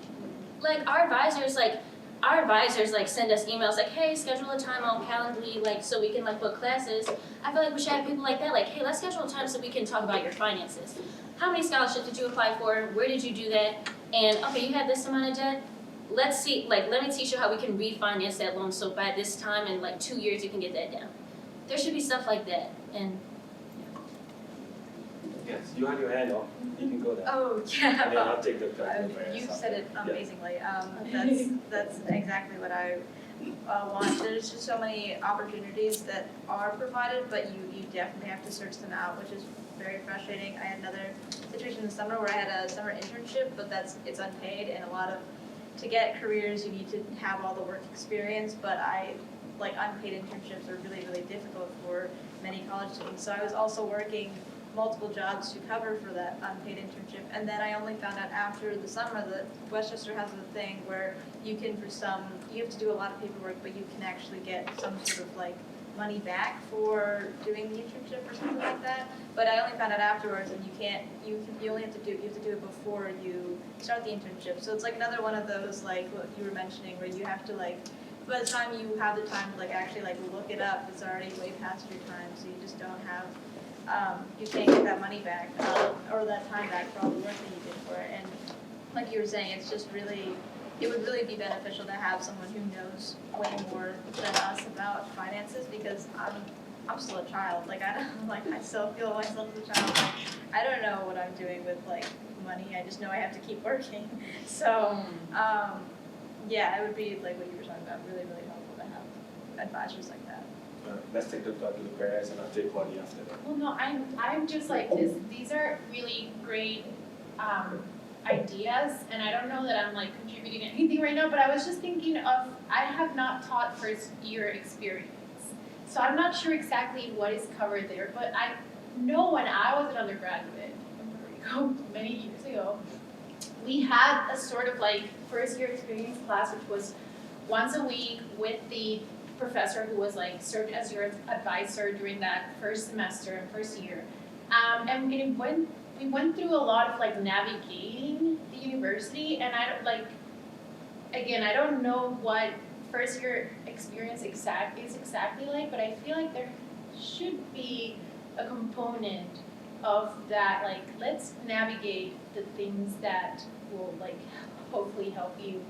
Like our advisors, like our advisors like send us emails like, hey, schedule a time on Calendly, like so we can like book classes. I feel like we should have people like that, like, hey, let's schedule a time so we can talk about your finances. How many scholarships did you apply for? Where did you do that? And okay, you had this amount of debt. Let's see, like, let me teach you how we can refinance that loan so by this time in like 2 years you can get that down. There should be stuff like that, and Yes, you had your hand up, you can go there. Oh, yeah. And then I'll take the question. You said it Yeah. amazingly. That's exactly what I want. There's just so many opportunities that are provided, but you definitely have to search them out, which is very frustrating. I had another situation in the summer where I had a summer internship, but it's unpaid, and to get careers you need to have all the work experience, but unpaid internships are really, really difficult for many college students. So I was also working multiple jobs to cover for that unpaid internship. And then I only found out after the summer that Westchester has a thing where you have to do a lot of paperwork, but you can actually get some sort of like money back for doing the internship or something like that. But I only found out afterwards, and you only have to do it before you start the internship. So it's like another one of those like what you were mentioning where you have to like, by the time you have the time to like actually like look it up, it's already way past your time, so you just don't have you can't get that money back or that time back for all the work that you did for it. And like you were saying, it would really be beneficial to have someone who knows way more than us about finances, because I'm still a child. I still feel myself as a child. Like, I don't know what I'm doing with like money. I just know I have to keep working. So yeah, it would be like what you were talking about, really, really helpful to have advisors like that. Let's take the prayers and I'll take Claudia after that. Well, no, I'm just like this. These are really great ideas, and I don't know that I'm like contributing anything right now. But I was just thinking of I have not taught first year experience, so I'm not sure exactly what is covered there. But I know when I was an undergraduate in Puerto Rico many years ago, we had a sort of like first year experience class, which was once a week with the professor who was like served as your advisor during that first semester and first year, and we went through a lot of like navigating the university, and I don't know what first year experience is exactly like, but I feel like there should be a component of that, like let's navigate the things that will like hopefully help you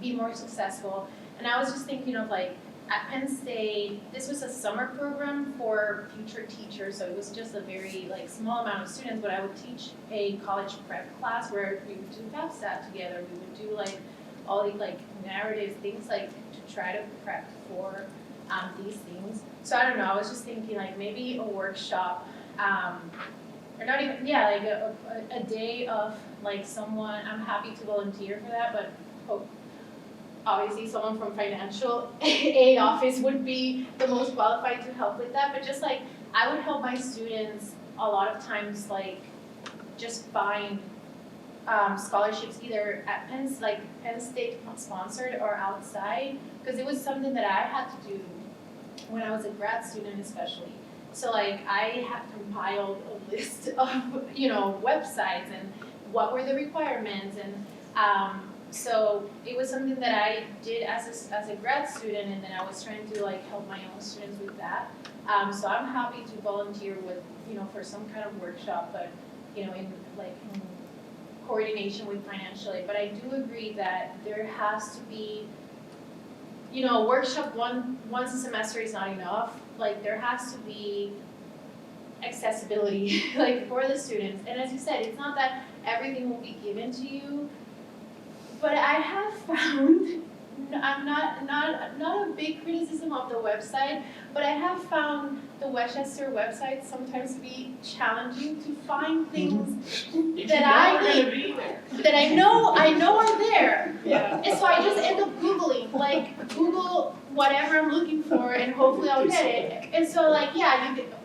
be more successful. And I was just thinking of like at Penn State, this was a summer program for future teachers, so it was just a very like small amount of students, but I would teach a college prep class where we would do FAFSA together, we would do like all the like narrative things like to try to prep for these things. So I don't know, I was just thinking like maybe a workshop, or not even, yeah, like a day of like someone, I'm happy to volunteer for that, but obviously someone from financial aid office would be the most qualified to help with that, but just like I would help my students a lot of times like just find scholarships either at Penn State sponsored or outside, because it was something that I had to do when I was a grad student especially. So like I had compiled a list of websites and what were the requirements, and so it was something that I did as a grad student, and then I was trying to like help my own students with that. So I'm happy to volunteer with for some kind of workshop, but in coordination with financial aid. But I do agree that there has to be a workshop once a semester is not enough. Like there has to be accessibility like for the students. And as you said, it's not that everything will be given to you. But I have found, I'm not a big criticism of the website, but I have found the Westchester website sometimes to be challenging to find things that I know are there. Yeah. And so I just end up Googling, like Google whatever I'm looking for, and hopefully I'll get it. And so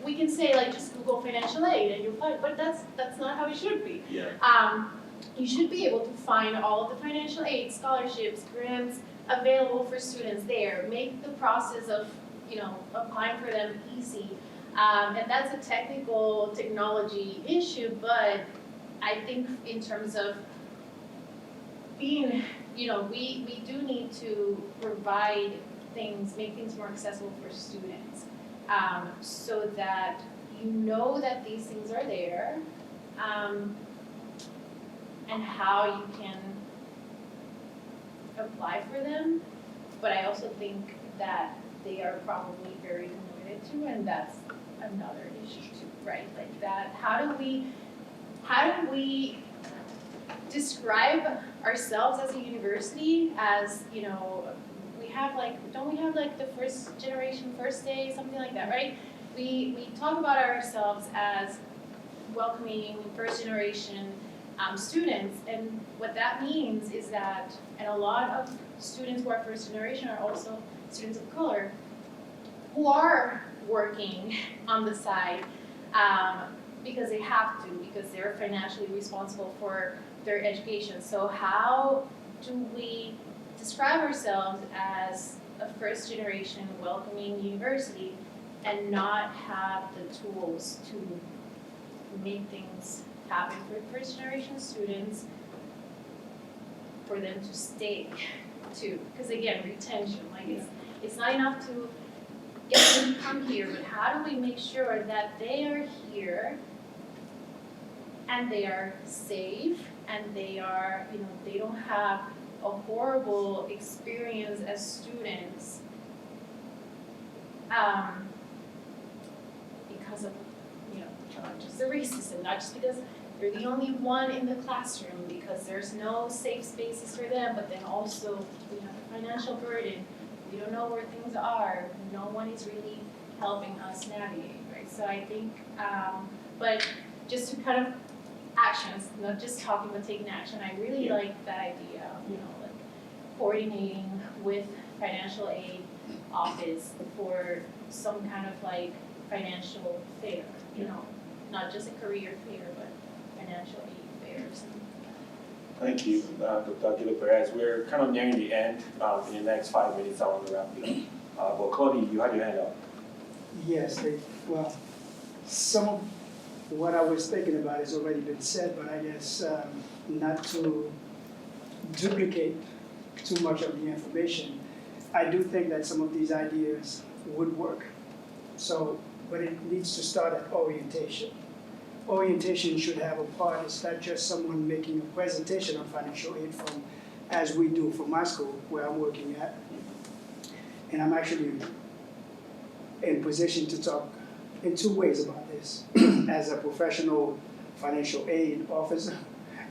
we can say like just Google financial aid and you'll find, but that's not how it should be. Yeah. You should be able to find all of the financial aid, scholarships, grants available for students there. Make the process of, applying for them easy. And that's a technology issue, but I think in terms of being, we do need to provide things, make things more accessible for students, so that you know that these things are there, and how you can apply for them. But I also think that they are probably very committed to, and that's another issue too, right? Like that, how do we describe ourselves as a university as, we have don't we have the first generation, first day, something like that, right? We talk about ourselves as welcoming first generation students, and what that means is that, and a lot of students who are first generation are also students of color who are working on the side because they have to, because they're financially responsible for their education. So how do we describe ourselves as a first generation welcoming university and not have the tools to make things happen for first generation students, for them to stay too? Because again, retention, it's not enough to get them to come here, but how do we make sure that they are here and they are safe and they are, they don't have a horrible experience as students because of, not just the racism, not just because they're the only one in the classroom, because there's no safe spaces for them, but then also we have a financial burden. We don't know where things are. No one is really helping us navigate, right? So I think, but just to kind of actions, not just talking but taking action. I really like that idea, coordinating with financial aid office for some kind of financial fair, not just a career fair, but financial aid fairs. Thank you, Dr. Aguilar Perez. We're kind of nearing the end. In the next 5 minutes, I want to wrap it up. But Cody, you had your hand up. Yes, well, some of what I was thinking about has already been said, but I guess not to duplicate too much of the information, I do think that some of these ideas would work. So, but it needs to start at orientation. Orientation should have a part. It's not just someone making a presentation on financial aid from, as we do for my school where I'm working at. And I'm actually in position to talk in two ways about this, as a professional financial aid officer,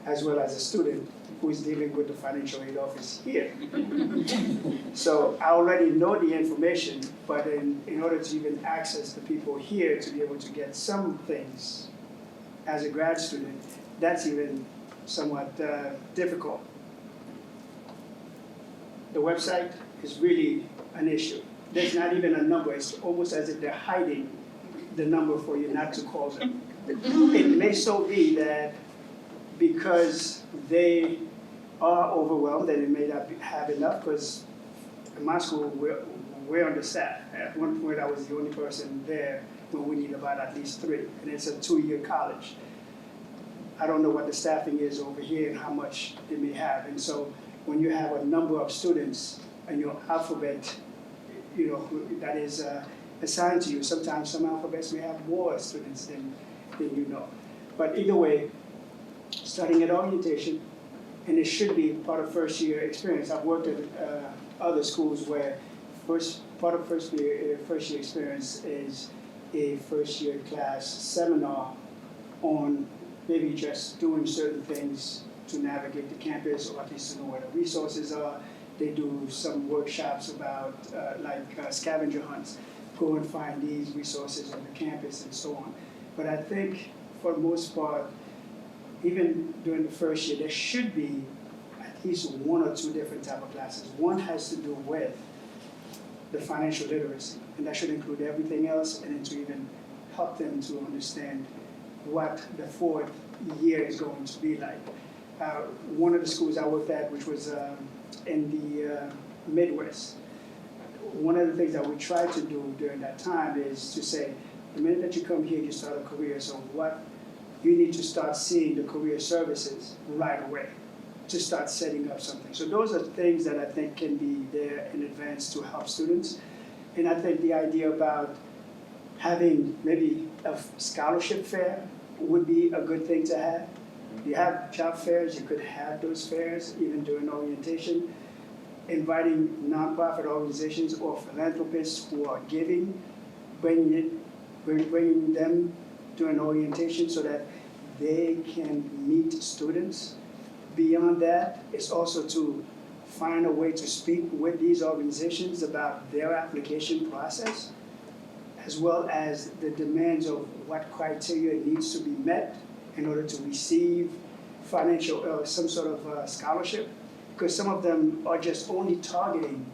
as well as a student who is dealing with the financial aid office here. So I already know the information, but in order to even access the people here to be able to get some things as a grad student, that's even somewhat difficult. The website is really an issue. There's not even a number. It's almost as if they're hiding the number for you not to call them. It may so be that because they are overwhelmed and they may not have enough, because in my school we're understaffed. At one point I was the only person there when we need about at least 3, and it's a 2-year college. I don't know what the staffing is over here and how much they may have, and so when you have a number of students and your alphabet, that is assigned to you, sometimes some alphabets may have more students than you know. But either way, starting at orientation, and it should be part of first year experience. I've worked at other schools where part of first year experience is a first year class seminar on maybe just doing certain things to navigate the campus, or at least to know where the resources are. They do some workshops about scavenger hunts, go and find these resources on the campus and so on. But I think for the most part, even during the first year, there should be at least 1 or 2 different type of classes. One has to do with the financial literacy, and that should include everything else, and then to even help them to understand what the 4th year is going to be like. One of the schools I worked at, which was in the Midwest, one of the things that we tried to do during that time is to say, the minute that you come here, you start a career, so you need to start seeing the career services right away. to start setting up something. So those are things that I think can be there in advance to help students. And I think the idea about having maybe a scholarship fair would be a good thing to have. You have job fairs, you could have those fairs even during orientation. Inviting nonprofit organizations or philanthropists who are giving, bringing them during orientation so that they can meet students. Beyond that, it's also to find a way to speak with these organizations about their application process, as well as the demands of what criteria needs to be met in order to receive financial, some sort of scholarship. Because some of them are just only targeting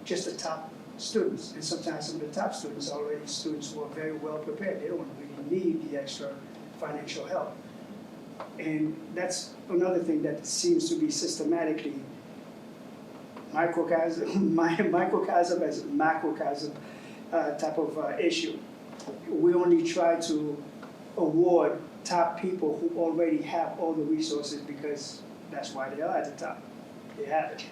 just the top students. And sometimes some of the top students are already students who are very well prepared. They don't really need the extra financial help. And that's another thing that seems to be systematically microcosm as macrocosm type of issue. We only try to award top people who already have all the resources because that's why they are at the top. They have it.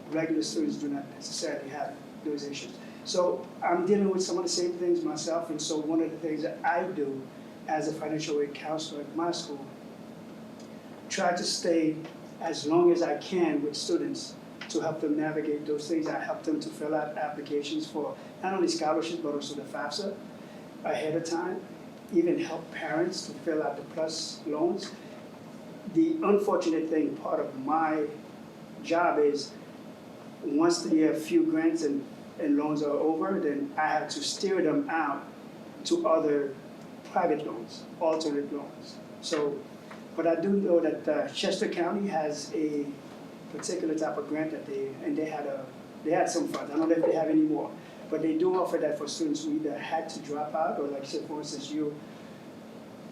Regular students do not necessarily have those issues. So I'm dealing with some of the same things myself, and so one of the things that I do as a financial aid counselor at my school, try to stay as long as I can with students to help them navigate those things. I help them to fill out applications for not only scholarships, but also the FAFSA ahead of time, even help parents to fill out the PLUS loans. The unfortunate thing, part of my job is once the few grants and loans are over, then I have to steer them out to other private loans, alternate loans. So, but I do know that Chester County has a particular type of grant that they had some funds. I don't know if they have any more, but they do offer that for students who either had to drop out or, like say, for instance, you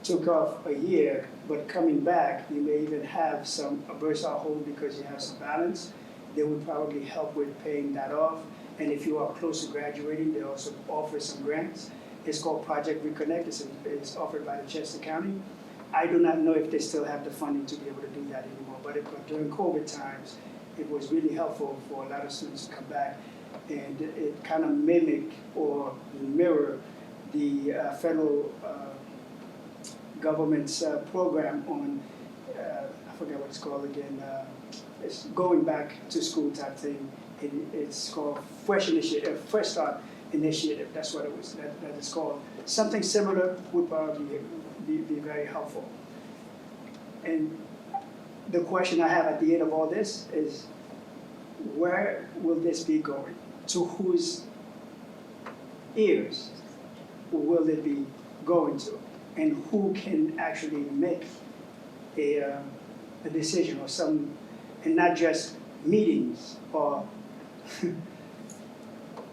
took off a year, but coming back, you may even have a bursaw hold because you have some balance. They would probably help with paying that off. And if you are close to graduating, they also offer some grants. It's called Project Reconnect. It's offered by the Chester County. I do not know if they still have the funding to be able to do that anymore, but during COVID times, it was really helpful for a lot of students to come back, and it kind of mimic or mirror the federal government's program on, I forget what it's called again, it's going back to school type thing. It's called Fresh Start Initiative, that's what it was, that is called. Something similar would probably be very helpful. And the question I have at the end of all this is, where will this be going? To whose ears will it be going to? And who can actually make a decision or some, and not just meetings or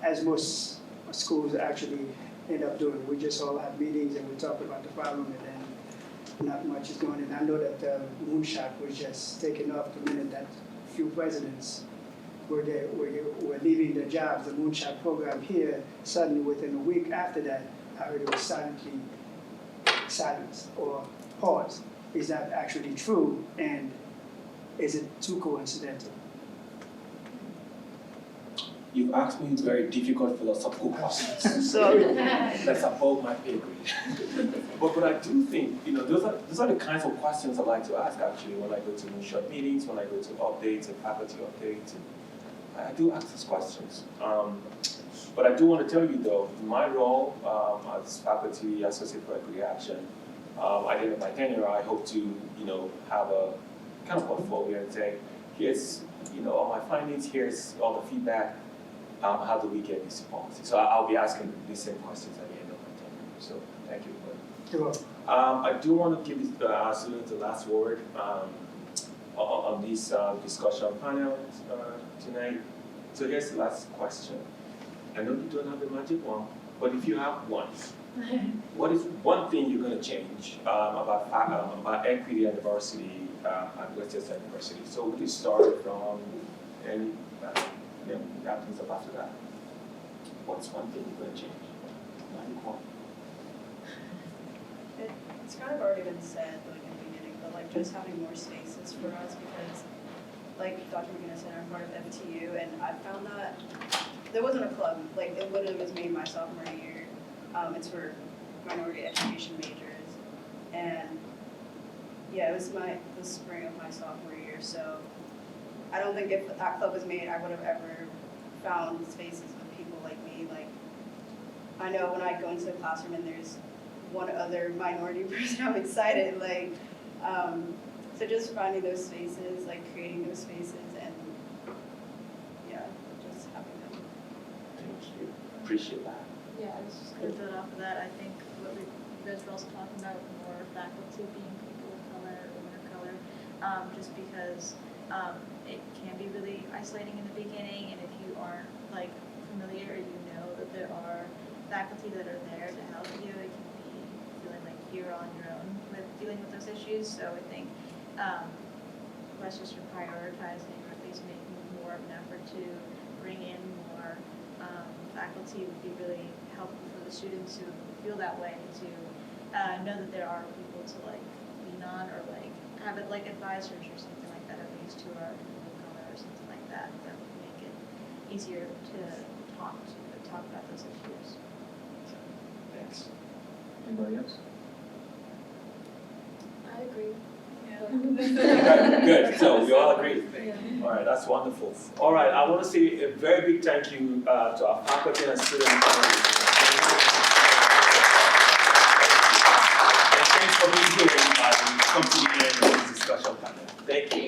as most schools actually end up doing. We just all have meetings and we talk about the problem and then not much is going on. I know that Moonshot was just taken off the minute that few presidents were leaving their jobs. The Moonshot program here, suddenly within a week after that, I heard it was silently silenced or paused. Is that actually true, and is it too coincidental? You've asked me very difficult philosophical questions. Sorry. That's above my pay grade. But I do think, those are the kinds of questions I like to ask actually when I go to Moonshot meetings, when I go to updates and faculty updates. And I do ask these questions. But I do want to tell you though, in my role as faculty associate for equity action, at the end of my tenure, I hope to, have a kind of portfolio and say, here's, all my findings, here's all the feedback. How do we get this policy? So I'll be asking the same questions at the end of my tenure. So thank you. You're welcome. I do want to give our students the last word on this discussion panel tonight. So here's the last question. I know you don't have the magic one, but if you have one, what is one thing you're going to change about equity and diversity at Westchester University? So we can start from any. Happens up after that. What's one thing you're going to change? It's kind of already been said like in the beginning, but like just having more spaces for us because, like Dr. McGinnis said, I'm part of FTU, and I found that there wasn't a club. Like it literally was made my sophomore year. It's for minority education majors, and yeah, it was the spring of my sophomore year. So I don't think if that club was made, I would have ever found spaces with people like me. Like I know when I go into the classroom and there's one other minority person, I'm excited. Like so just finding those spaces, like creating those spaces, and yeah, just having them. Thank you. Appreciate that. Yeah, I was just gonna build off of that. I think what you guys were also talking about more faculty being people of color, women of color, just because it can be really isolating in the beginning, and if you aren't like familiar, you know that there are faculty that are there to help you. It can be feeling like you're on your own with dealing with those issues. So I think Westchester prioritizing, or at least making more of an effort to bring in more faculty would be really helpful for the students who feel that way, to know that there are people to like lean on, or like have it like advisors or something like that, at least who are people of color or something like that, that would make it easier to talk about those issues. Thanks. Anybody else? I agree. Okay, good. So we all agree. All right, that's wonderful. All right, I want to say a very big thank you to our faculty and students. And thanks for being here and come to the end of this discussion panel. Thank you.